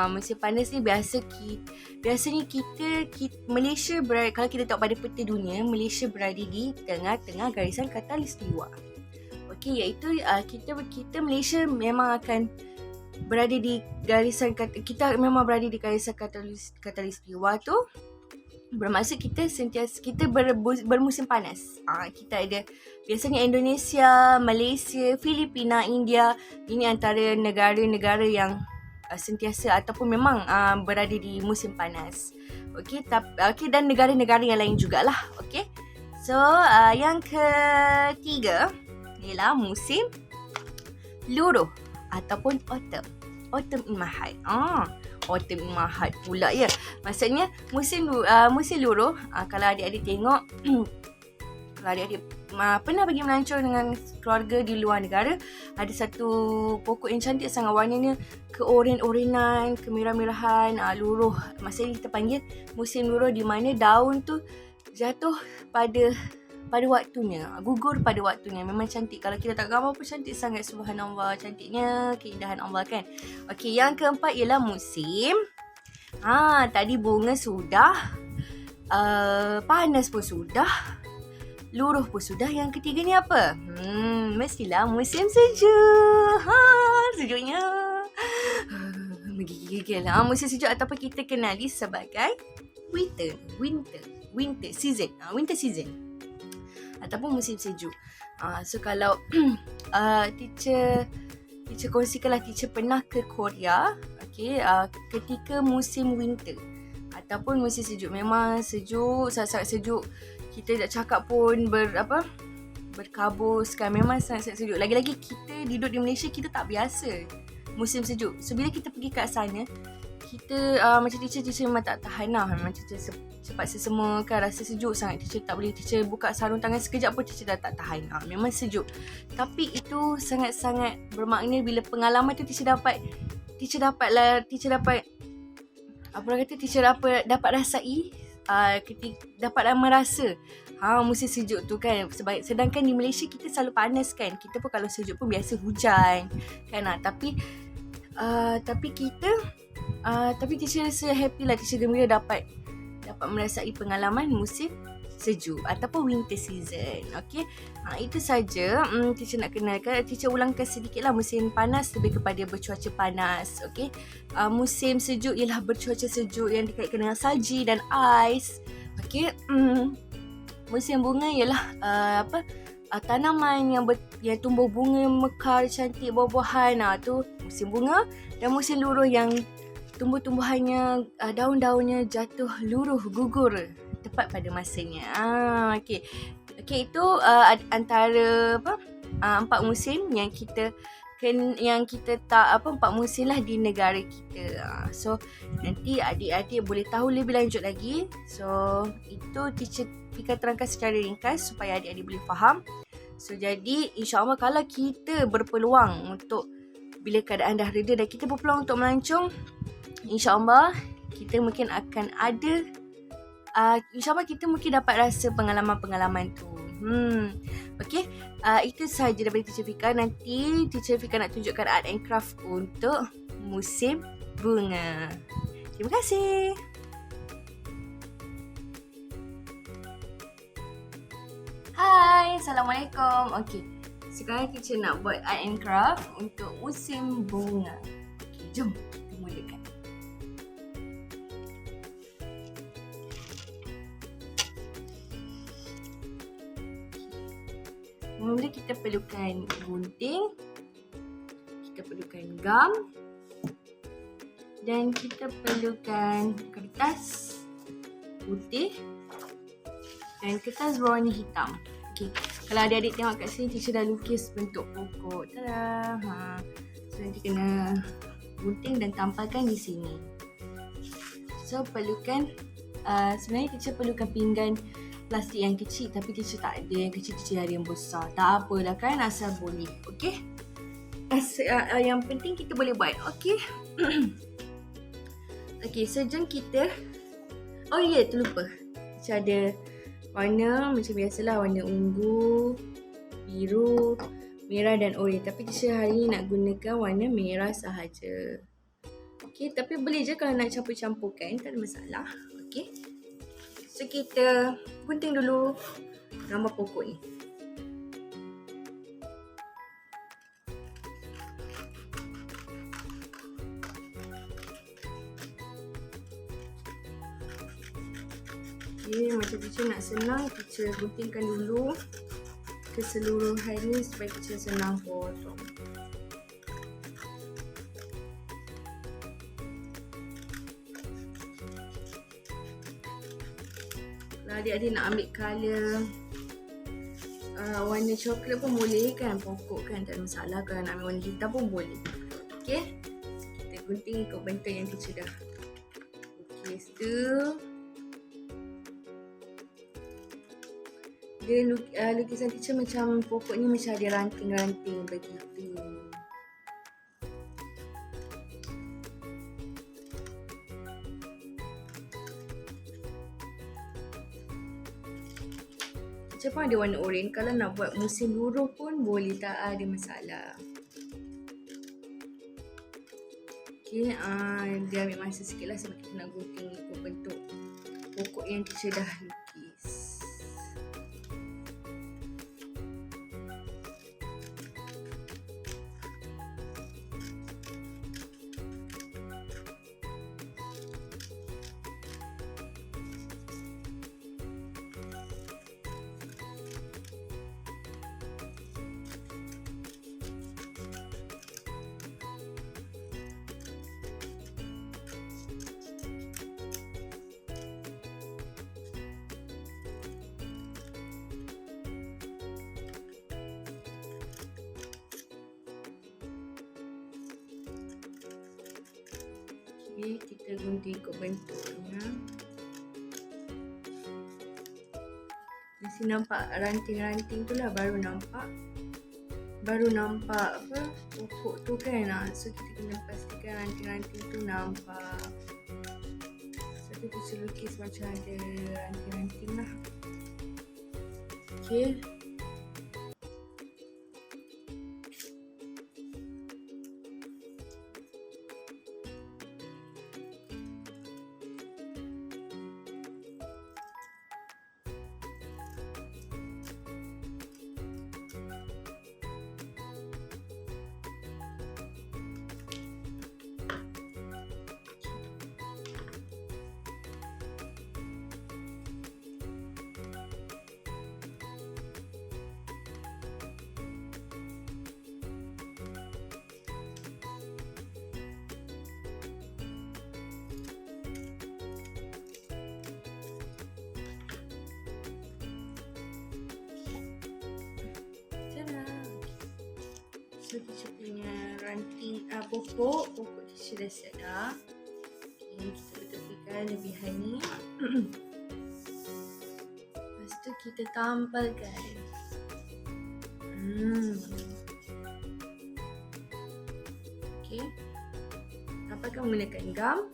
Musim panas ni biasanya kita Malaysia berada, kalau kita tengok pada peta dunia, Malaysia berada di tengah-tengah garisan khatulistiwa. Okey, iaitu kita Malaysia memang akan berada di garisan khatulistiwa tu. Bermaksud kita bermusim panas. Kita ada biasanya Indonesia, Malaysia, Filipina, India. Ini antara negara-negara yang sentiasa ataupun memang berada di musim panas. Okey, dan negara-negara yang lain jugalah. Okey. So, yang ketiga ialah musim luruh ataupun autumn. Autumn in my heart. Autumn in my heart pula ya. Maksudnya musim luruh, kalau adik-adik tengok kalau adik-adik pernah pergi melancong dengan keluarga di luar negara, ada satu pokok yang cantik sangat, warnanya keoren-orenan, kemerah-merahan, luruh. Maksudnya kita panggil musim luruh, di mana daun tu jatuh pada waktunya, gugur pada waktunya. Memang cantik. Kalau kita tak gambar pun cantik sangat, subhanallah, cantiknya keindahan Allah kan. Okey, yang keempat ialah musim. Tadi bunga sudah, panas pun sudah, luruh pun sudah. Yang ketiga ni apa? Mestilah musim sejuk. Sejuknya menggigil. Musim sejuk ataupun kita kenali sebagai winter season. Winter season ataupun musim sejuk. So kalau teacher kongsikanlah, teacher pernah ke Korea, ketika musim winter ataupun musim sejuk. Memang sejuk, sangat-sangat sejuk. Kita tak cakap pun berkabuskan. Memang sangat-sangat sejuk. Lagi-lagi kita duduk di Malaysia, kita tak biasa musim sejuk. So bila kita pergi kat sana, kita macam teacher memang tak tahan lah. Memang teacher cepat sesemua kan, rasa sejuk sangat. Teacher tak boleh, teacher buka sarung tangan sekejap pun teacher dah tak tahan. Memang sejuk. Tapi itu sangat-sangat bermakna bila pengalaman tu teacher dapat dapat rasai, dapat merasa musim sejuk tu kan. Sedangkan di Malaysia kita selalu panas kan. Kita pun kalau sejuk pun biasa hujan kan. Tapi teacher rasa happy lah, teacher gembira dapat merasai pengalaman musim sejuk ataupun winter season. Okey. Itu saja teacher nak kenalkan. Teacher ulangkan sedikitlah. Musim panas lebih kepada bercuaca panas. Okey. Musim sejuk ialah bercuaca sejuk yang dikaitkan dengan salji dan ais. Okey. Musim bunga ialah tanaman yang tumbuh bunga mekar cantik, buah-buahan. Tu musim bunga. Dan musim luruh yang tumbuh-tumbuhannya, daun-daunnya jatuh luruh, gugur tepat pada masanya. Okey, itu antara 4 musim yang kita tak 4 musim lah di negara kita. So nanti adik-adik boleh tahu lebih lanjut lagi. So itu teacher Fika terangkan secara ringkas supaya adik-adik boleh faham. So jadi insya-Allah kalau kita berpeluang untuk, bila keadaan dah reda dan kita berpeluang untuk melancong, insya-Allah kita mungkin akan ada, insya-Allah kita mungkin dapat rasa pengalaman-pengalaman tu. Okey, itu sahaja daripada Teacher Fika. Nanti Teacher Fika nak tunjukkan art and craft untuk musim bunga. Terima kasih. Hai, Assalamualaikum. Okey, sekarang Teacher nak buat art and craft untuk musim bunga. Okey, jom kita mulakan. Mula kita perlukan gunting, kita perlukan gam dan kita perlukan kertas putih dan kertas berwarna hitam. Okey, kalau adik-adik tengok kat sini, teacher dah lukis bentuk pokok. Tada! So nanti kena gunting dan tampalkan di sini. So perlukan, sebenarnya teacher perlukan pinggan plastik yang kecil, tapi teacher tak ada yang kecil, teacher ada yang besar. Tak apalah kan, asal boleh. Okey, yang penting kita boleh buat. Okey. Okey, so jom kita, terlupa, teacher ada warna macam biasalah, warna ungu, biru, merah dan oranye. Tapi teacher hari ni nak gunakan warna merah sahaja. Okey, tapi boleh je kalau nak campur-campurkan, tak ada masalah. Okey, so kita gunting dulu gambar pokok ni. Okay, macam teacher nak senang, teacher guntingkan dulu keseluruhan ni supaya teacher senang potong. Kalau adik-adik nak ambil colour warna coklat pun boleh kan, pokok kan, tak ada masalah. Kalau nak ambil warna hitam pun boleh. Okay, kita gunting ikut bentuk yang teacher dah lukis tu. Dia lukisan teacher macam pokok ni macam ada ranting-ranting begitu. Teacher pun ada warna oren. Kalau nak buat musim luruh pun boleh, tak ada masalah. Okay, dia ambil masa sikit lah sebab kita nak gunting ikut bentuk pokok yang teacher dah lukis. Okay, kita gunting ikut bentuknya. Mesti nampak ranting-ranting tu lah, baru nampak apa pokok tu kan. So kita kena pastikan ranting-ranting tu nampak. So kita lukis macam ada ranting-ranting lah. Okay. So teacher punya ranting pokok teacher dah siap dah. Okay, kita tepikan lebihan ni. Lepas tu kita tampalkan. Okay, tampalkan menggunakan gam.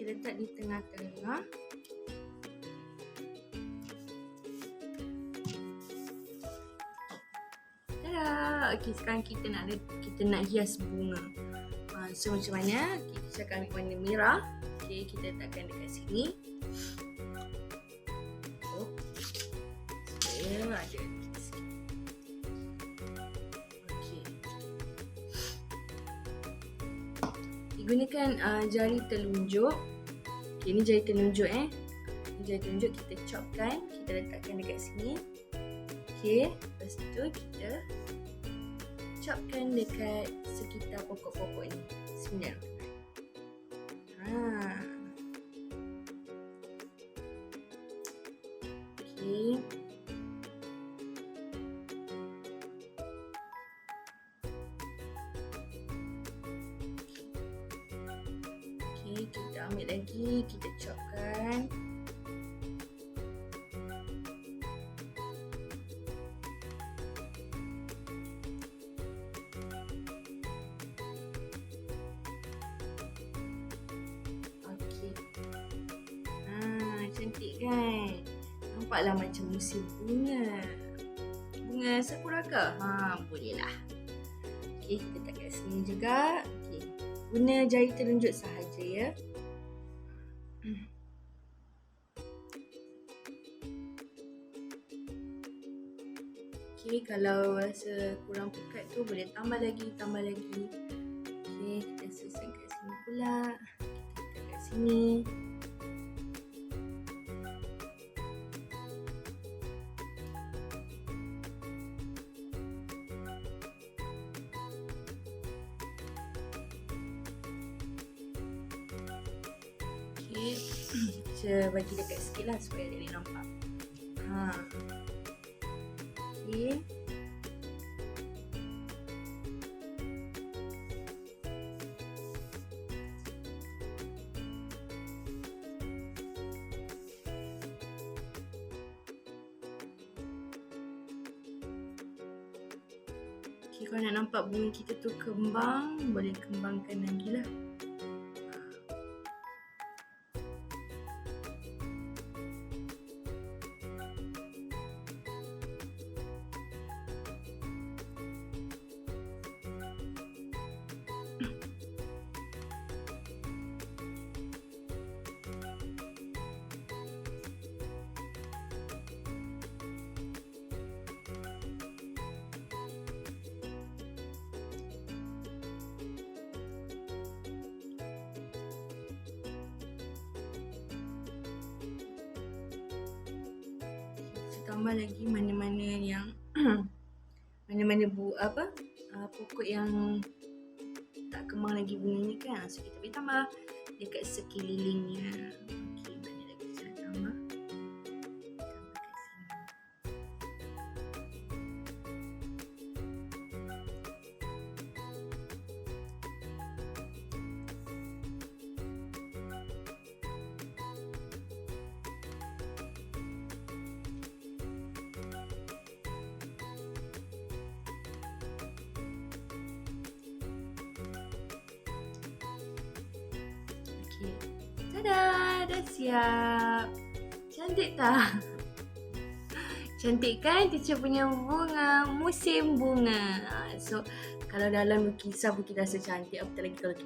Letak di tengah-tengah. Tada! Okey, sekarang kita nak hias bunga. So macam mana? Kita akan ambil warna merah. Okey, kita letakkan dekat sini. Oh. Saya ada sikit. Okey. Gunakan jari telunjuk. Okay, ni jari telunjuk Ni jari telunjuk kita chopkan, kita letakkan dekat sini. Okay, lepas tu kita chopkan dekat sekitar pokok-pokok ni. Bismillahirrahmanirrahim. Okay. Kita ambil lagi, kita chopkan. Okey. Cantik kan? Nampaklah macam musim bunga. Bunga sakura ke? Boleh lah. Okey, kita letak kat sini juga. Okey. Guna jari telunjuk sahaja ya. Okey, kalau rasa kurang pekat tu boleh tambah lagi. Okey, kita susun kat sini pula. Kita letak kat sini. Okey, saya bagi dekat sikit lah supaya dia nampak. Okay. Okay, kalau nak nampak bunga kita tu kembang, boleh kembangkan lagi lah. Tambah lagi mana-mana yang mana-mana pokok yang tak kembang lagi bunganya kan. So kita boleh tambah dekat sekelilingnya. Okey, mana lagi saya tambah? Okey. Tada, dah siap. Cantik tak? Cantik kan teacher punya bunga, musim bunga. So kalau dalam kisah pun kita rasa cantik, apatah lagi kalau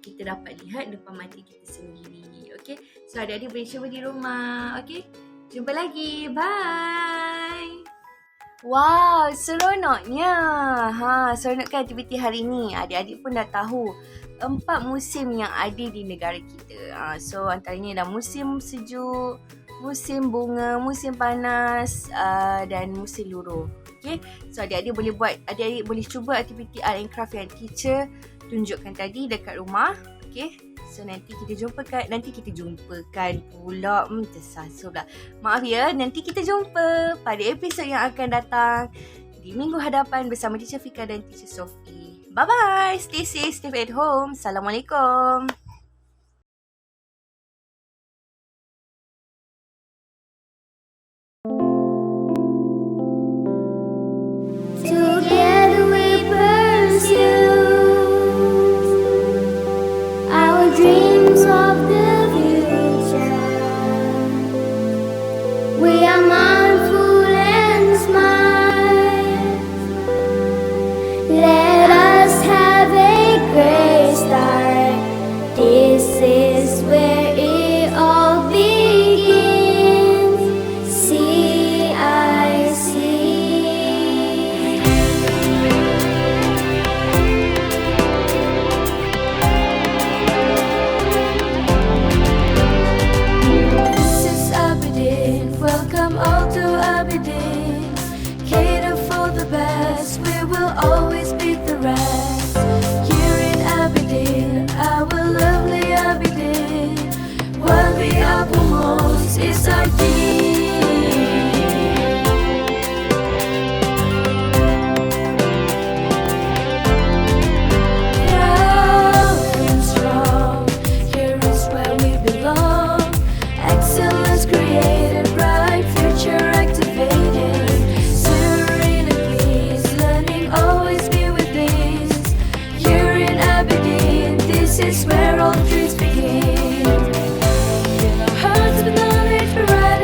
kita dapat lihat depan mata kita sendiri. Okey. So adik-adik boleh cuba di rumah. Okey. Jumpa lagi. Bye. Wow, seronoknya. Seronok kan aktiviti hari ni. Adik-adik pun dah tahu 4 musim yang ada di negara kita. So antaranya adalah musim sejuk, musim bunga, musim panas dan musim luruh. Okay, so adik-adik boleh cuba aktiviti art and craft yang teacher tunjukkan tadi dekat rumah. Okay, so nanti kita jumpakan pula. Tersasul lah. Maaf ya, nanti kita jumpa pada episod yang akan datang di minggu hadapan bersama Teacher Fika dan Teacher Sophie. Bye-bye. Stay safe, stay at home. Assalamualaikum. Together we pursue our dreams of the future. We are mindful and smile. Let us have a great start. This is where it all begins. CIC. This is Aberdeen, welcome all to Aberdeen. Cater for the best, we will always beat the rest. Here in Aberdeen, our lovely Aberdeen, what we are most is our deed. Proud and strong, here is where we belong. Excellence created, bright future activated. Serene and peace, learning always be with ease. Here in Aberdeen, this is where all dreams begin. Fill our hearts with knowledge, bright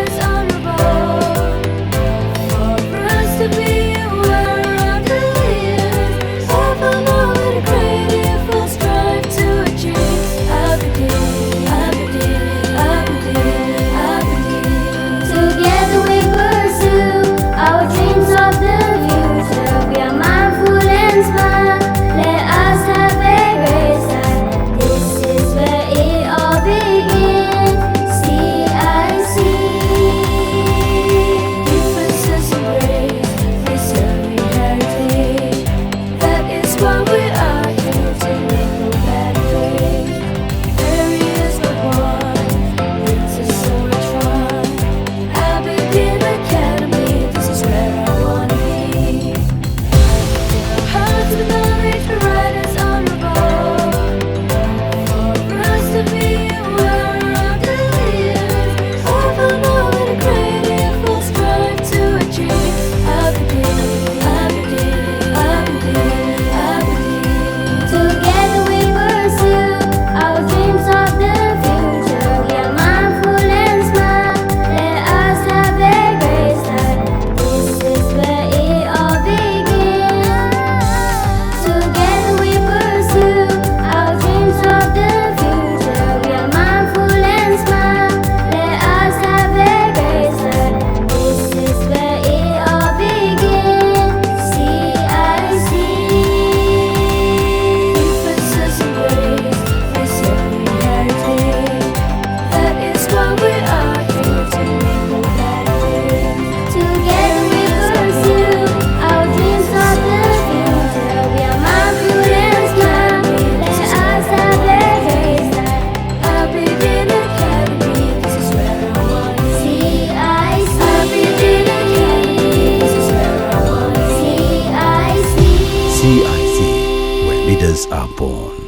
Leaders Are Born.